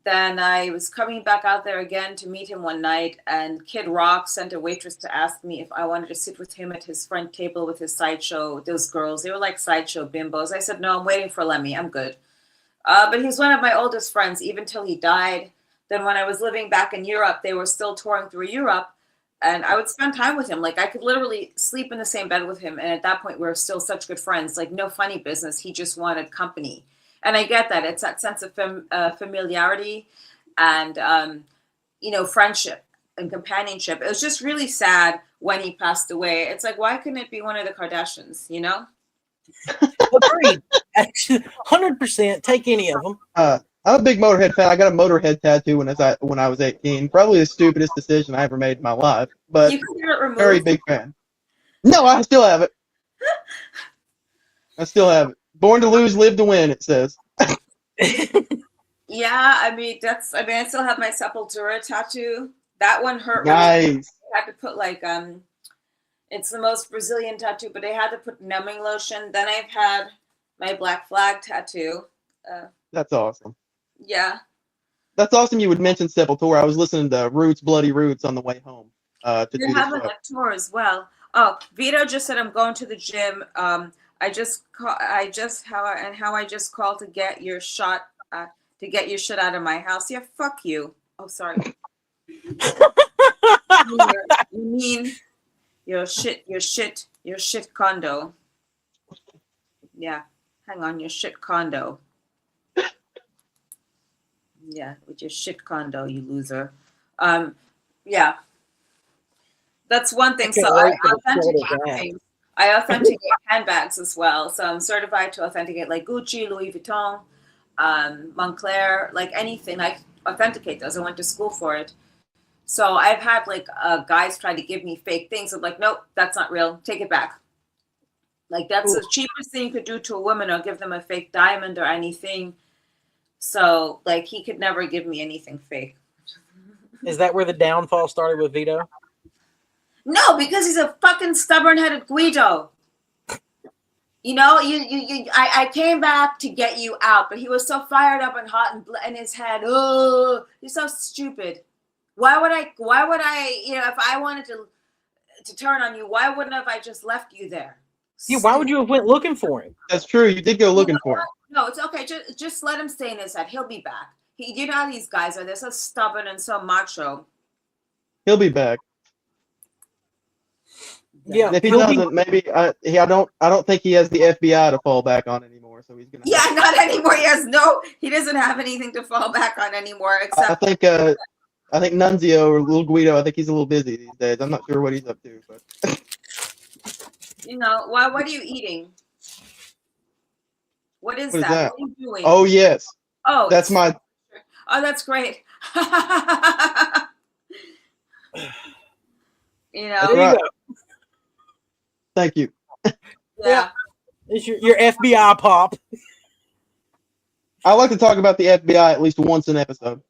Then I was coming back out there again to meet him one night, and Kid Rock sent a waitress to ask me if I wanted to sit with him at his front table with his sideshow. Those girls, they were like sideshow bimbos. I said, no, I'm waiting for Lemmy. I'm good. But he's one of my oldest friends, even till he died. Then when I was living back in Europe, they were still touring through Europe, and I would spend time with him. Like, I could literally sleep in the same bed with him, and at that point, we were still such good friends. Like, no funny business. He just wanted company. And I get that. It's that sense of familiarity and, friendship and companionship. It was just really sad when he passed away. It's like, why couldn't it be one of the Kardashians, Agreed. 100%. Take any of them. I'm a big Motorhead fan. I got a Motorhead tattoo when I was 18. Probably the stupidest decision I ever made in my life, but you can get it removed. Very big fan. No, I still have it. Born to lose, live to win, it says. Yeah, I mean I still have my Sepultura tattoo. That one hurt really bad. Nice. I had to put like it's the most Brazilian tattoo, but I had to put numbing lotion. Then I've had my Black Flag tattoo. That's awesome. Yeah. That's awesome you would mention Sepultura. I was listening to Roots, Bloody Roots on the way home to do You're this having show. a tour as well. Oh, Vito just said I'm going to the gym. How I just called to get your shot to get your shit out of my house. Yeah, fuck you. Oh, sorry. You mean your shit condo. Yeah, hang on, your shit condo. Yeah, with your shit condo, you loser. Yeah. That's one thing. So I authenticate things. I authenticate handbags as well. So I'm certified to authenticate like Gucci, Louis Vuitton, Montclair, like anything. I authenticate those. I went to school for it. So I've had like guys try to give me fake things. I'm like, nope, that's not real. Take it back. Like that's the cheapest thing you could do to a woman, or give them a fake diamond or anything. So like he could never give me anything fake. Is that where the downfall started with Vito? No, because he's a fucking stubborn-headed Guido. You know, I came back to get you out, but he was so fired up and hot and in his head. Oh, he's so stupid. Why would I? You know, if I wanted to turn on you, why wouldn't have I just left you there? Yeah, why would you have went looking for him? That's true. You did go looking for him. No, it's okay. Just let him stay in his head. He'll be back. You know how these guys are. They're so stubborn and so macho. He'll be back. Yeah, and if he doesn't, maybe I don't think he has the FBI to fall back on anymore. So he's gonna. Yeah, not anymore. He doesn't have anything to fall back on anymore. Except I think Nunzio or Little Guido. I think he's a little busy these days. I'm not sure what he's up to, but. You know, what are you eating? What is that? that? What are you doing? Oh yes. Oh, that's my. Oh, that's great. You know. That's right. Thank you. Yeah. It's your FBI pop. I like to talk about the FBI at least once an episode.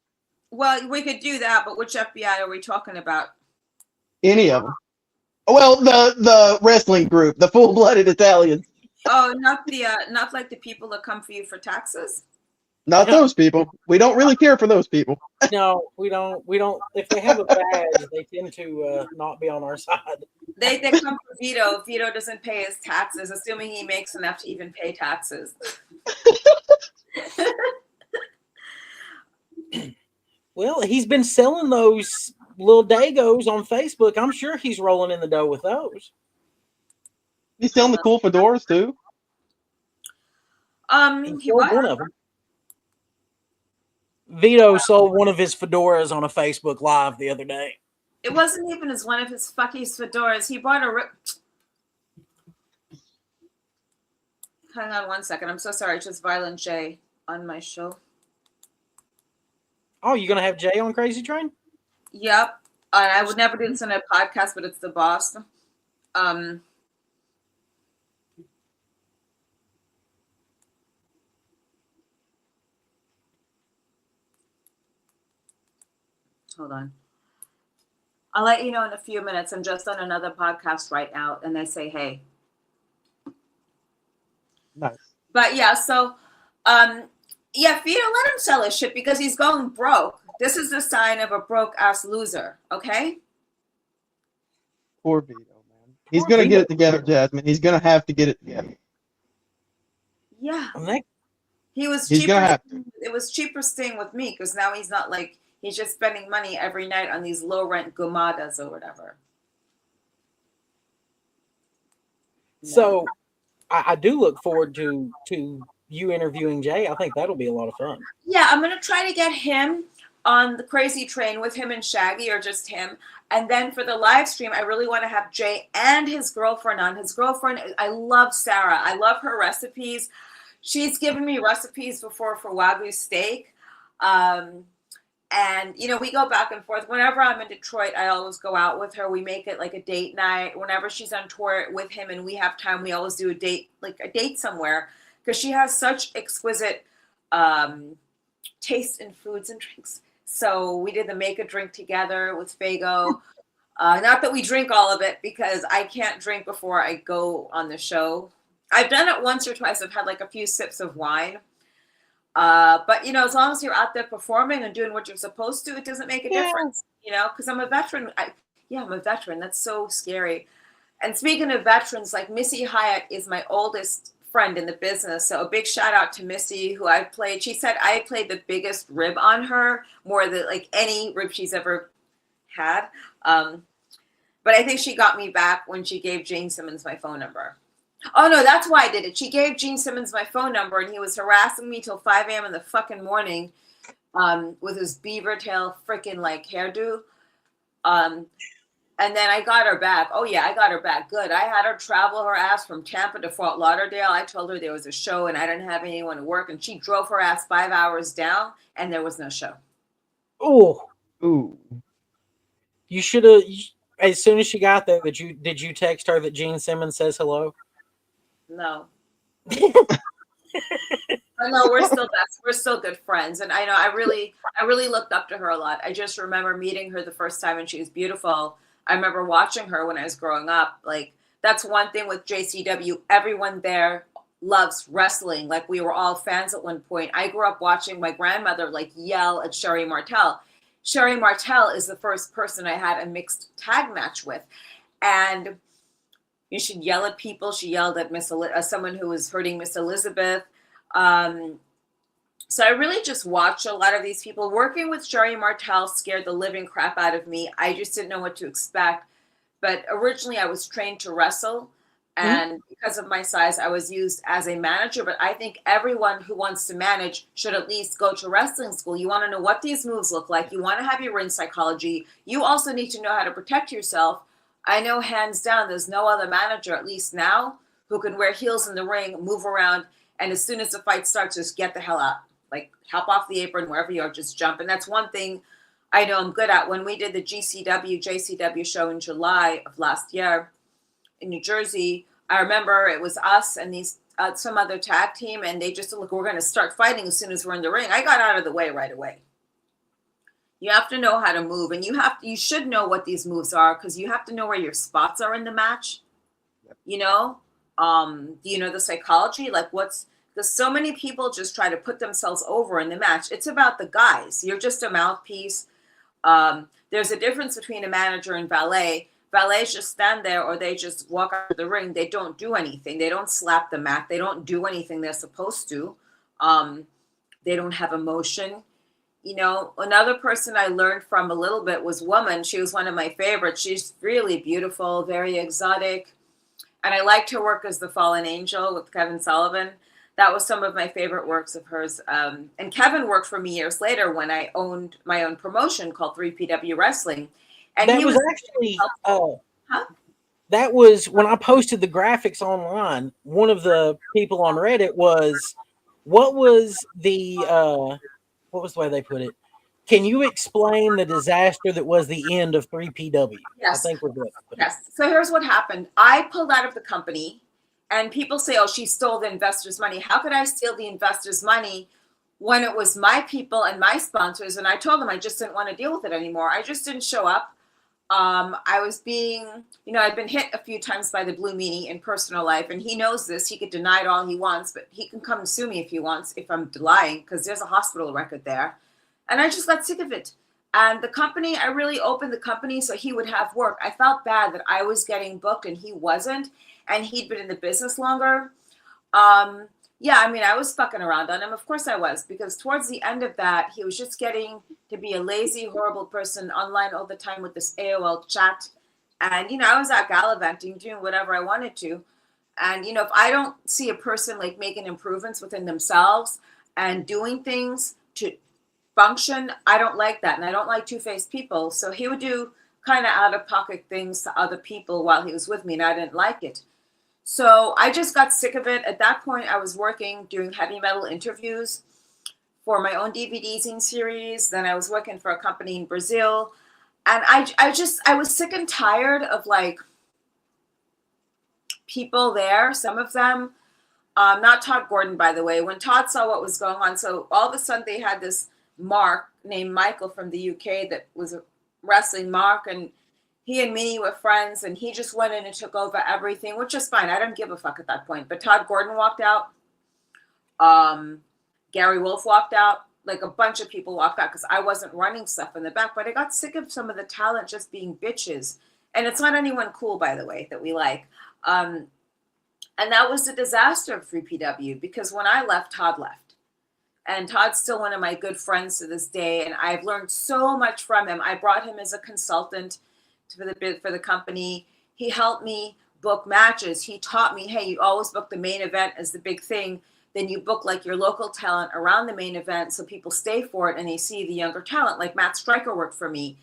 Well, we could do that, but which FBI are we talking about? Any of them. Well, the wrestling group, the full-blooded Italians. Oh, not like the people that come for you for taxes? Not those people. We don't really care for those people. No, we don't. If they have a badge, they tend to not be on our side. They come for Vito. Vito doesn't pay his taxes, assuming he makes enough to even pay taxes. Well, he's been selling those little Dagos on Facebook. I'm sure he's rolling in the dough with those. He's selling the cool fedoras too. He was one of them. Vito sold one of his fedoras on a Facebook Live the other day. It wasn't even as one of his fucking fedoras. He bought a. Hang on one second. I'm so sorry. It's just Violent J on my show. Oh, you gonna have Jay on Crazy Train? Yep. And I would never do this in a podcast, but it's the boss. Hold on. I'll let you know in a few minutes. I'm just on another podcast right now, and they say, hey. Nice. But yeah, so, yeah, Vito, let him sell his shit because he's going broke. This is the sign of a broke-ass loser, okay? Poor Vito, man. He's going to get it together, Jasmine. He's going to have to get it together. Yeah. He's cheaper. It was cheaper staying with me because now he's not like, he's just spending money every night on these low-rent gomadas or whatever. So, I do look forward to you interviewing Jay. I think that'll be a lot of fun. Yeah, I'm going to try to get him on the Crazy Train with him and Shaggy, or just him. And then for the live stream, I really want to have Jay and his girlfriend on. His girlfriend, I love Sarah. I love her recipes. She's given me recipes before for Wagyu steak. And, you know, we go back and forth. Whenever I'm in Detroit, I always go out with her. We make it like a date night. Whenever she's on tour with him and we have time, we always do a date somewhere. because she has such exquisite taste in foods and drinks. So we did the make a drink together with Fago. Not that we drink all of it because I can't drink before I go on the show. I've done it once or twice. I've had like a few sips of wine. But, you know, as long as you're out there performing and doing what you're supposed to, it doesn't make a difference, you know, because I'm a veteran. I'm a veteran. That's so scary. And speaking of veterans, like Missy Hyatt is my oldest friend in the business. So a big shout out to Missy, who I played. She said I played the biggest rib on her, more than like any rib she's ever had. But I think she got me back when she gave Gene Simmons my phone number. Oh, no, that's why I did it. She gave Gene Simmons my phone number, and he was harassing me till 5 a.m. in the fucking morning with his beaver tail freaking, like, hairdo. And then I got her back. Oh, yeah, I got her back good. I had her travel her ass from Tampa to Fort Lauderdale. I told her there was a show, and I didn't have anyone to work, and she drove her ass 5 hours down, and there was no show. Oh. Ooh. You should have... As soon as she got there, did you text her that Gene Simmons says hello? No. No, we're still best. We're still good friends, and I know I really looked up to her a lot. I just remember meeting her the first time, and she was beautiful. I remember watching her when I was growing up. Like, that's one thing with JCW. Everyone there loves wrestling. Like, we were all fans at one point. I grew up watching my grandmother like yell at Sherry Martel. Sherry Martel is the first person I had a mixed tag match with. And you should yell at people. She yelled at someone who was hurting Miss Elizabeth. So I really just watched a lot of these people. Working with Sherry Martel scared the living crap out of me. I just didn't know what to expect. But originally I was trained to wrestle. And because of my size, I was used as a manager. But I think everyone who wants to manage should at least go to wrestling school. You want to know what these moves look like. You want to have your ring psychology. You also need to know how to protect yourself. I know hands down there's no other manager, at least now, who can wear heels in the ring, move around, and as soon as the fight starts, just get the hell out. Like, hop off the apron, wherever you are, just jump. And that's one thing I know I'm good at. When we did the JCW show in July of last year in New Jersey, I remember it was us and these some other tag team, and they just said, look, we're going to start fighting as soon as we're in the ring. I got out of the way right away. You have to know how to move, and you should know what these moves are, because you have to know where your spots are in the match. Yep. You know, do you know the psychology? Like, because so many people just try to put themselves over in the match. It's about the guys. You're just a mouthpiece. There's a difference between a manager and valet. Valets just stand there, or they just walk out of the ring. They don't do anything. They don't slap the mat. They don't do anything they're supposed to. They don't have emotion. You know, another person I learned from a little bit was Woman. She was one of my favorites. She's really beautiful, very exotic. And I liked her work as the Fallen Angel with Kevin Sullivan. That was some of my favorite works of hers. And Kevin worked for me years later when I owned my own promotion called 3PW Wrestling. And that was actually, that was when I posted the graphics online. One of the people on Reddit was, what was the way they put it? Can you explain the disaster that was the end of 3PW? Yes. I think we're good. Yes. So here's what happened. I pulled out of the company, and people say, oh, she stole the investors' money. How could I steal the investors' money when it was my people and my sponsors? And I told them I just didn't want to deal with it anymore. I just didn't show up. I was being, I'd been hit a few times by the Blue Meanie in personal life, and he knows this. He could deny it all he wants, but he can come and sue me if he wants, if I'm lying, because there's a hospital record there. And I just got sick of it. And the company, I really opened the company so he would have work. I felt bad that I was getting booked and he wasn't, and he'd been in the business longer. I was fucking around on him. Of course I was, because towards the end of that, he was just getting to be a lazy, horrible person online all the time with this AOL chat. And, I was out gallivanting, doing whatever I wanted to. And, if I don't see a person like making improvements within themselves and doing things to function, I don't like that. And I don't like two-faced people. So he would do kind of out-of-pocket things to other people while he was with me, and I didn't like it. So I just got sick of it. At that point, I was working, doing heavy metal interviews for my own DVD series. Then I was working for a company in Brazil. And I was sick and tired of like people there. Some of them, Not Todd Gordon, by the way. When Todd saw what was going on, so all of a sudden they had this Mark named Michael from the UK that was a wrestling Mark, and he and Minnie were friends, and he just went in and took over everything, which is fine. I don't give a fuck at that point. But Todd Gordon walked out. Gary Wolf walked out. Like a bunch of people walked out because I wasn't running stuff in the back. But I got sick of some of the talent just being bitches. And it's not anyone cool, by the way, that we like. And that was the disaster of 3PW, because when I left, Todd left. And Todd's still one of my good friends to this day. And I've learned so much from him. I brought him as a consultant for the company. He helped me book matches. He taught me, hey, you always book the main event as the big thing. Then you book like your local talent around the main event so people stay for it and they see the younger talent. Like Matt Stryker worked for me.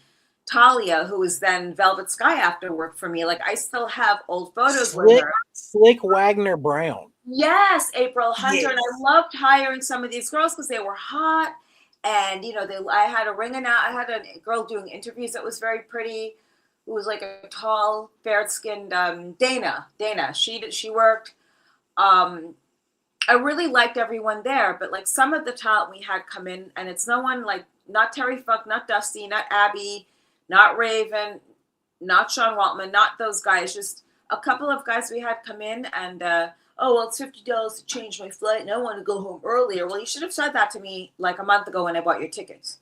Talia, who was then Velvet Sky after, worked for me. Like I still have old photos with her. Slick Wagner Brown. Yes, April Hunter. Yes. And I loved hiring some of these girls because they were hot. And, you know, I had a girl doing interviews that was very pretty, who was like a tall, fair-skinned Dana. She worked. I really liked everyone there, but like some of the talent we had come in, and it's no one like, not Terry Funk, not Dusty, not Abby, not Raven, not Sean Waltman, not those guys, just a couple of guys we had come in, and oh, well, it's $50 to change my flight and I want to go home earlier. Well, you should have said that to me like a month ago when I bought your tickets.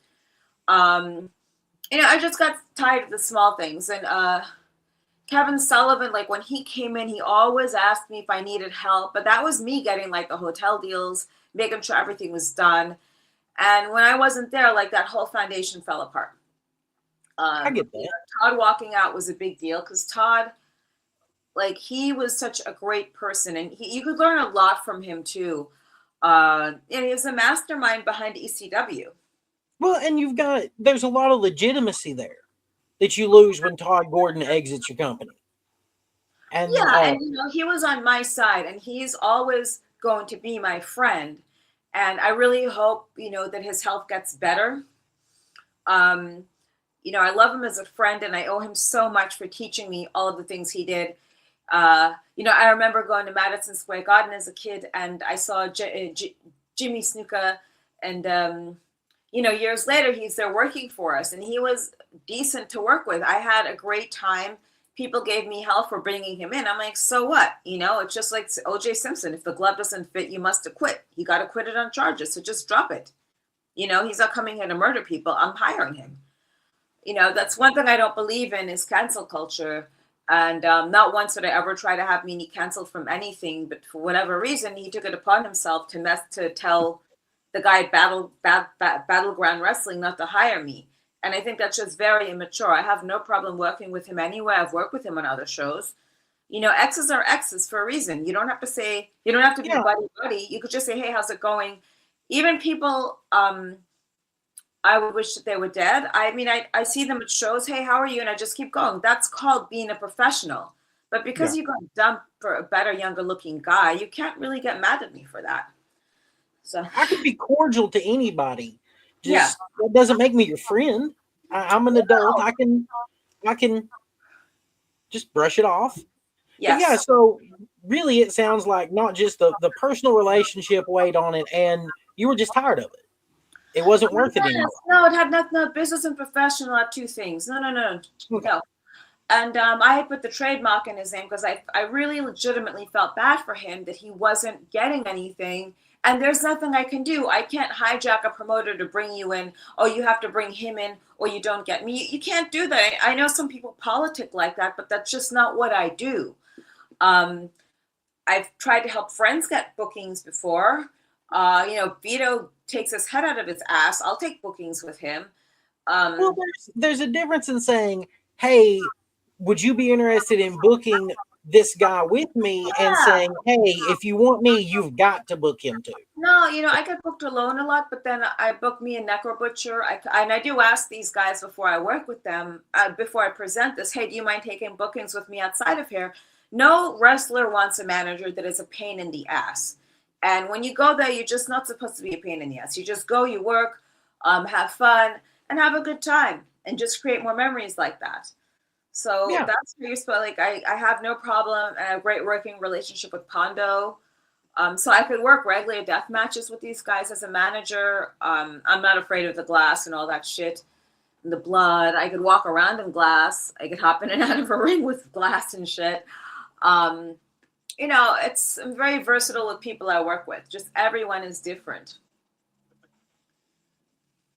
You know, I just got tired of the small things. And Kevin Sullivan, like when he came in, he always asked me if I needed help, but that was me getting like the hotel deals, making sure everything was done. And when I wasn't there, like that whole foundation fell apart. I get that. Todd walking out was a big deal because Todd, like he was such a great person, and you could learn a lot from him too. And he was a mastermind behind ECW. Well, and there's a lot of legitimacy there that you lose when Todd Gordon exits your company. And yeah, and you know, he was on my side, and he's always going to be my friend. And I really hope, you know, that his health gets better. You know, I love him as a friend, and I owe him so much for teaching me all of the things he did. You know, I remember going to Madison Square Garden as a kid, and I saw Jimmy Snuka, and you know, years later, he's there working for us, and he was decent to work with. I had a great time. People gave me hell for bringing him in. I'm like, so what? You know, it's just like O.J. Simpson. If the glove doesn't fit, you must acquit. He got acquitted on charges, so just drop it. You know, he's not coming here to murder people. I'm hiring him. You know, that's one thing I don't believe in is cancel culture. And not once did I ever try to have Meanie canceled from anything, but for whatever reason, he took it upon himself to tell the guy at Battleground Wrestling not to hire me. And I think that's just very immature. I have no problem working with him anyway. I've worked with him on other shows. You know, X's are X's for a reason. You don't have to be buddy. You could just say, hey, how's it going? Even people, I would wish that they were dead. I mean, I see them at shows. Hey, how are you? And I just keep going. That's called being a professional. But because you got dumped for a better, younger looking guy, you can't really get mad at me for that. So I could be cordial to anybody. That doesn't make me your friend. I'm an adult. I can just brush it off. Yes. But yeah, so really it sounds like not just the personal relationship weighed on it, and you were just tired of it. It wasn't worth it anymore. No, it had nothing. No, business and professional are two things. No. Okay. No. And I had put the trademark in his name because I really legitimately felt bad for him that he wasn't getting anything. And there's nothing I can do. I can't hijack a promoter to bring you in. Oh, you have to bring him in or you don't get me. You can't do that. I know some people politic like that, but that's just not what I do. I've tried to help friends get bookings before. You know, Vito takes his head out of his ass. I'll take bookings with him. Well, there's a difference in saying, hey, would you be interested in booking this guy with me, and saying, hey, if you want me, you've got to book him too. No, you know, I get booked alone a lot, but then I book me a Necro Butcher. And I do ask these guys before I work with them, before I present this, hey, do you mind taking bookings with me outside of here? No wrestler wants a manager that is a pain in the ass. And when you go there, you're just not supposed to be a pain in the ass. You just go, you work, have fun, and have a good time, and just create more memories like that. So that's where you're supposed. Like I have no problem. I have a great working relationship with Pondo. So I could work regular death matches with these guys as a manager. I'm not afraid of the glass and all that shit, and the blood. I could walk around in glass. I could hop in and out of a ring with glass and shit. I'm very versatile with people I work with. Just everyone is different.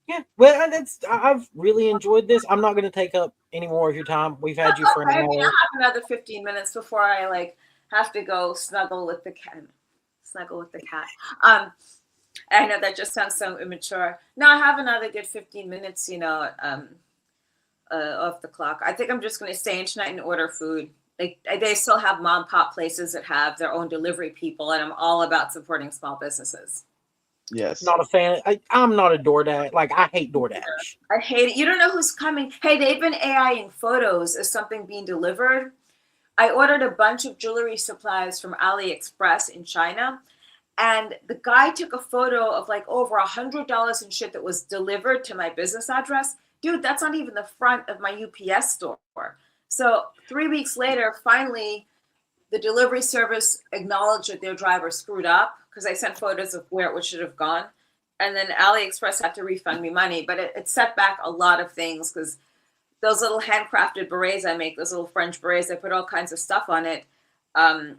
Yeah, well, I've really enjoyed this. I'm not going to take up any more of your time. We've had you for an Okay, hour. I have another 15 minutes before I have to go snuggle with the cat. I know that just sounds so immature. No, I have another good 15 minutes, off the clock. I think I'm just going to stay in tonight and order food. They still have mom pop places that have their own delivery people, and I'm all about supporting small businesses. Yes. Not a fan. I'm not a DoorDash. Like, I hate DoorDash. I hate it. You don't know who's coming. Hey, they've been AIing photos of something being delivered. I ordered a bunch of jewelry supplies from AliExpress in China, and the guy took a photo of over $100 and shit that was delivered to my business address. Dude, that's not even the front of my UPS store. So 3 weeks later, finally, the delivery service acknowledged that their driver screwed up because I sent photos of where it should have gone. And then AliExpress had to refund me money, but it set back a lot of things because those little handcrafted berets I make, those little French berets, I put all kinds of stuff on it. I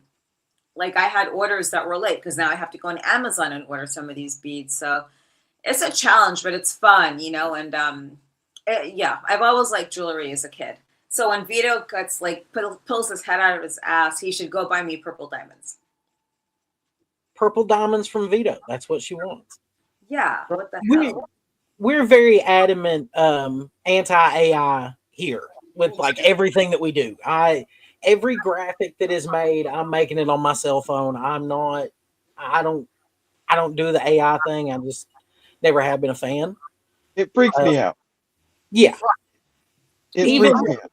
had orders that were late because now I have to go on Amazon and order some of these beads. So it's a challenge, but it's fun, and I've always liked jewelry as a kid. So when Vito pulls his head out of his ass, he should go buy me purple diamonds. Purple diamonds from Vito. That's what she wants. Yeah, what the hell? We're very adamant anti-AI here with everything that we do. Every graphic that is made, I'm making it on my cell phone. I don't do the AI thing. I just never have been a fan. It freaks me out. Yeah. It freaks me out.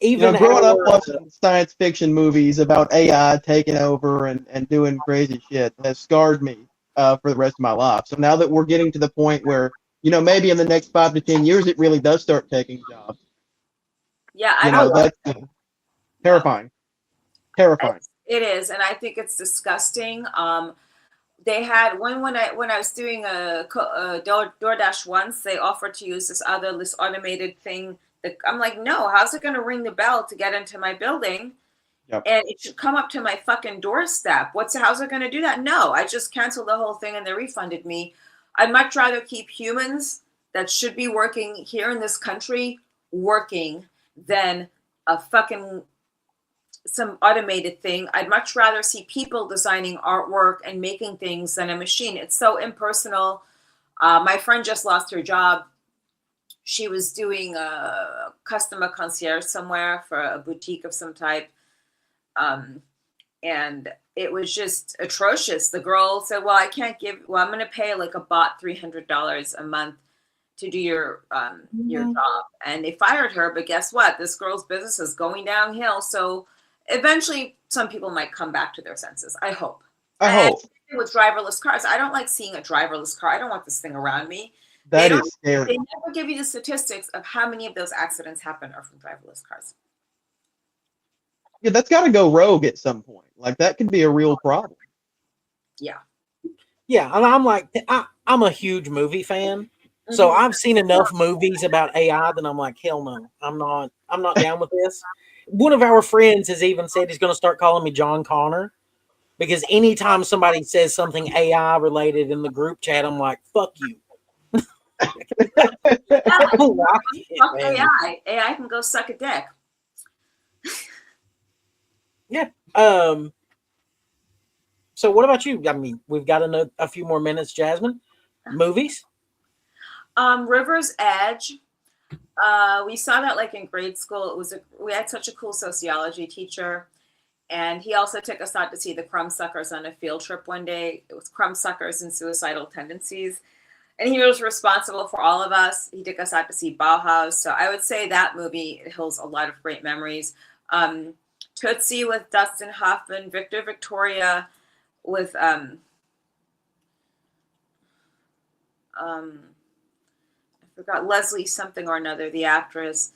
Even growing up watching science fiction movies about AI taking over and doing crazy shit has scarred me for the rest of my life. So now that we're getting to the point where, maybe in the next 5 to 10 years, it really does start taking jobs. Yeah, that's terrifying. Terrifying. It is, and I think it's disgusting. They had when I was doing a DoorDash once, they offered to use this automated thing. I'm like, no, how's it going to ring the bell to get into my building? Yep. And it should come up to my fucking doorstep. How's it going to do that? No, I just canceled the whole thing and they refunded me. I'd much rather keep humans that should be working here in this country working than some automated thing. I'd much rather see people designing artwork and making things than a machine. It's so impersonal. My friend just lost her job. She was doing a customer concierge somewhere for a boutique of some type. And it was just atrocious. The girl said, well, I'm going to pay a bot $300 a month to do your job. And they fired her. But guess what? This girl's business is going downhill. So eventually some people might come back to their senses. I hope. With driverless cars, I don't like seeing a driverless car. I don't want this thing around me. That is scary. They never give you the statistics of how many of those accidents happen are from driverless cars. Yeah, that's got to go rogue at some point. That could be a real problem. Yeah. Yeah, and I'm a huge movie fan, mm-hmm. So I've seen enough movies about AI that I'm like, hell no, I'm not down with this. One of our friends has even said he's going to start calling me John Connor because anytime somebody says something AI related in the group chat, I'm like, fuck you. AI can go suck a dick. Yeah. So what about you? I mean, we've got a few more minutes, Jasmine. Movies? River's Edge. We saw that in grade school. We had such a cool sociology teacher, and he also took us out to see the Crumbsuckers on a field trip one day. It was Crumbsuckers and Suicidal Tendencies. And he was responsible for all of us. He took us out to see Bauhaus. So I would say that movie holds a lot of great memories. Tootsie with Dustin Hoffman, Victor Victoria with I forgot Leslie something or another, the actress,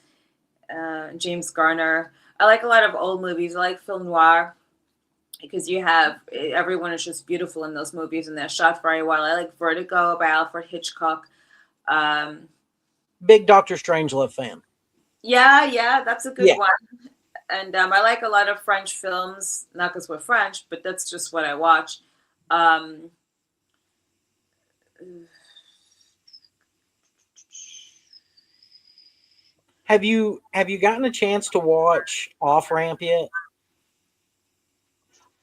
James Garner. I like a lot of old movies. I like film noir. because you have everyone is just beautiful in those movies and they're shot very well. I like Vertigo by Alfred Hitchcock. Big Doctor Strangelove fan. Yeah, that's a good Yeah. one. And I like a lot of French films, not because we're French, but that's just what I watch. Have you gotten a chance to watch Off Ramp yet?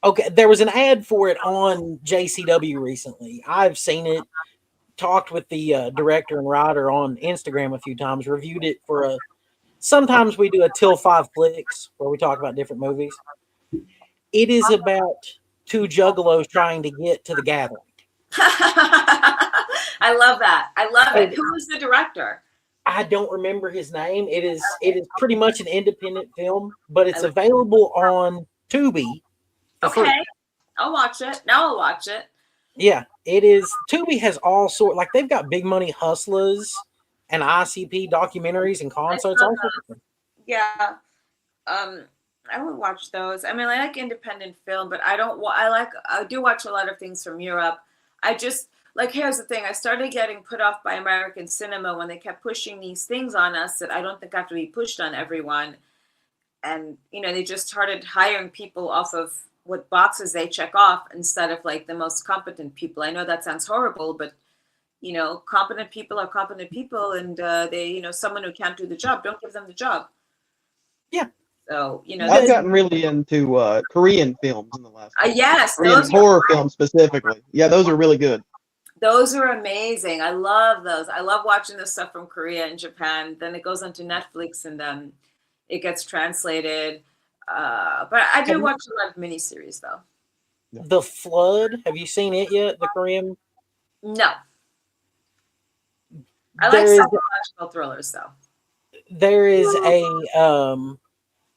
Okay, there was an ad for it on JCW recently. I've seen it, talked with the director and writer on Instagram a few times, reviewed it for a. Sometimes we do a Till 5 Flicks where we talk about different movies. It is about two juggalos trying to get to the gathering. I love that. I love it. Who is the director? I don't remember his name. It is pretty much an independent film, but it's available on Tubi. Okay, I'll watch it. Now I'll watch it. Yeah, it is. Tubi has all sorts. Like they've got Big Money Hustlers and ICP documentaries and concerts. All sorts of things. Yeah, I would watch those. I mean, I like independent film, but I don't. I do watch a lot of things from Europe. I just like. Here's the thing: I started getting put off by American cinema when they kept pushing these things on us that I don't think have to be pushed on everyone. And they just started hiring people off of what boxes they check off instead of like the most competent people. I know that sounds horrible, but competent people are competent people, and they, someone who can't do the job, don't give them the job. Yeah. So I've gotten really into Korean films in the last. Yes, Korean horror films specifically. Yeah, those are really good. Those are amazing. I love those. I love watching this stuff from Korea and Japan. Then it goes onto Netflix and it gets translated. But I do watch a lot of miniseries though. The Flood. Have you seen it yet? The Korean. No. I like psychological thrillers though. There is a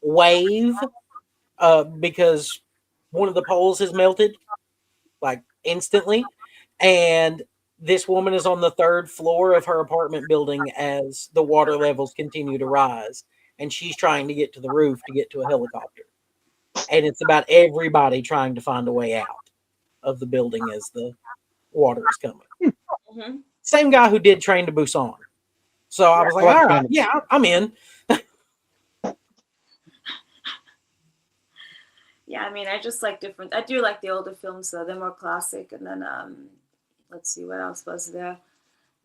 wave because one of the poles has melted like instantly, and this woman is on the 3rd floor of her apartment building as the water levels continue to rise, and she's trying to get to the roof to get to a helicopter, and it's about everybody trying to find a way out of the building as the water is coming. Mm-hmm. Same guy who did Train to Busan. So I was like, all right, yeah, I'm in. Yeah, I mean, I just like different. I do like the older films, though. They're more classic. And then, let's see, what else was there?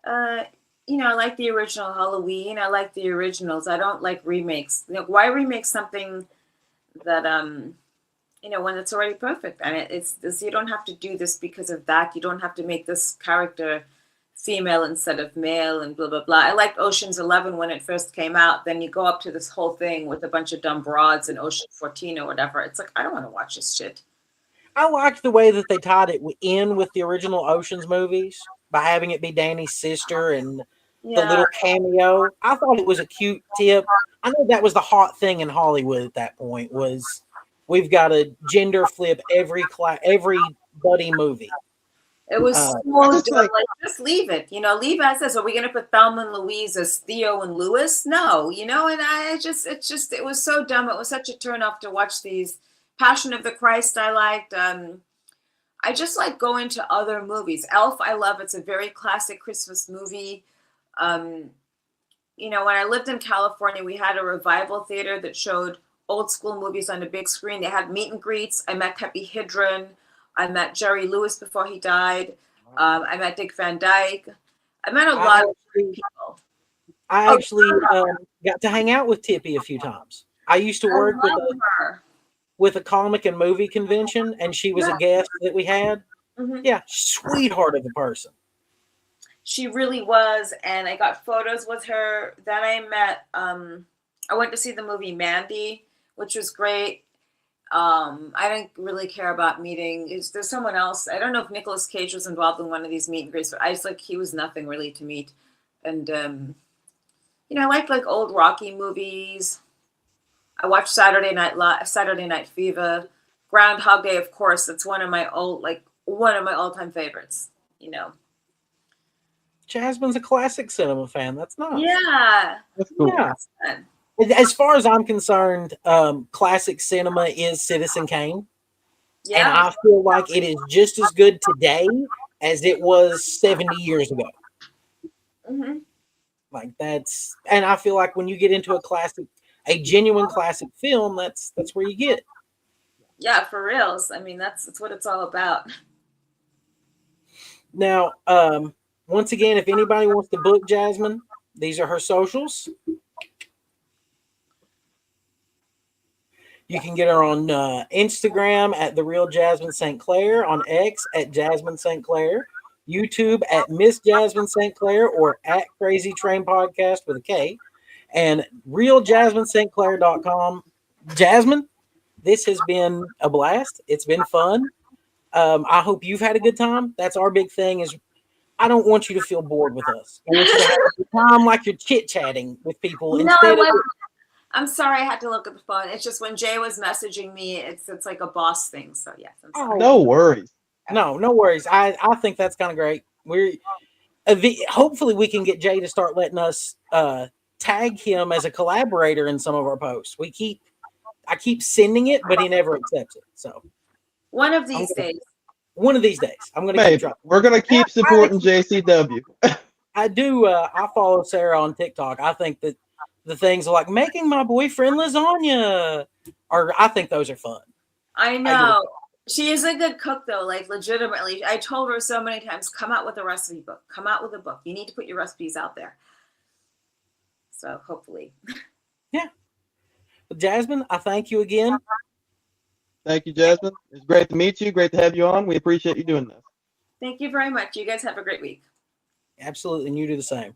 I like the original Halloween. I like the originals. I don't like remakes. Why remake something that, when it's already perfect? And it's this. You don't have to do this because of that. You don't have to make this character female instead of male and blah, blah, blah. I liked Ocean's 11 when it first came out. Then you go up to this whole thing with a bunch of dumb broads and Ocean 14 or whatever. It's like, I don't want to watch this shit. I liked the way that they tied it in with the original Ocean's movies by having it be Danny's sister and the little cameo. I thought it was a cute tip. I know that was the hot thing in Hollywood at that point was we've got to gender flip every buddy movie. It was just leave it, leave as this. Are we going to put Thelma and Louise as Theo and Louis? No, and it was so dumb. It was such a turn off to watch these. Passion of the Christ, I liked. I just like going to other movies. Elf, I love. It's a very classic Christmas movie. When I lived in California, we had a revival theater that showed old school movies on a big screen. They had meet and greets. I met Pepe Hidron. I met Jerry Lewis before he died. I met Dick Van Dyke. I met a lot of people. I actually got to hang out with Tippy a few times. I used to work with a comic and movie convention, and she was a guest that we had. Mm-hmm. Yeah, sweetheart of a person. She really was, and I got photos with her. Then I met, I went to see the movie Mandy, which was great. I didn't really care about meeting. There's someone else. I don't know if Nicolas Cage was involved in one of these meet and greets, but I just he was nothing really to meet. And, I like old Rocky movies. I watched Saturday Night Fever, Groundhog Day, of course. It's one of my all-time favorites, Jasmine's a classic cinema fan. That's nice. Yeah. That's cool. Yeah. As far as I'm concerned, classic cinema is Citizen Kane. And I feel like it is just as good today as it was 70 years ago. Mm-hmm. Like that's, and I feel like when you get into a genuine classic film, that's where you get it. Yeah, for reals. I mean, that's what it's all about. Now, once again, if anybody wants to book Jasmin, these are her socials. You can get her on Instagram at The Real Jasmin St. Claire, on X at Jasmin St. Claire, YouTube at Miss Jasmin St. Claire, or at Crazy Train Podcast with a K, and realjasminstclaire.com. Jasmin, this has been a blast. It's been fun. I hope you've had a good time. That's our big thing is I don't want you to feel bored with us. I want you to have a good time like you're chit-chatting with people instead of... I'm sorry I had to look at the phone. It's just when Jay was messaging me, it's like a boss thing. So yes, I'm sorry. No worries. No worries. I think that's kind of great. Hopefully we can get Jay to start letting us tag him as a collaborator in some of our posts. I keep sending it, but he never accepts it. So one of these days, I'm going to keep trying. We're going to keep supporting JCW. I do. I follow Sarah on TikTok. I think that the things like making my boyfriend lasagna, I think those are fun. I know. She is a good cook, though. Like, legitimately. I told her so many times, come out with a recipe book. Come out with a book. You need to put your recipes out there. So, hopefully. Yeah. But Jasmin, I thank you again. Thank you, Jasmin. It's great to meet you. Great to have you on. We appreciate you doing this. Thank you very much. You guys have a great week. Absolutely. And you do the same.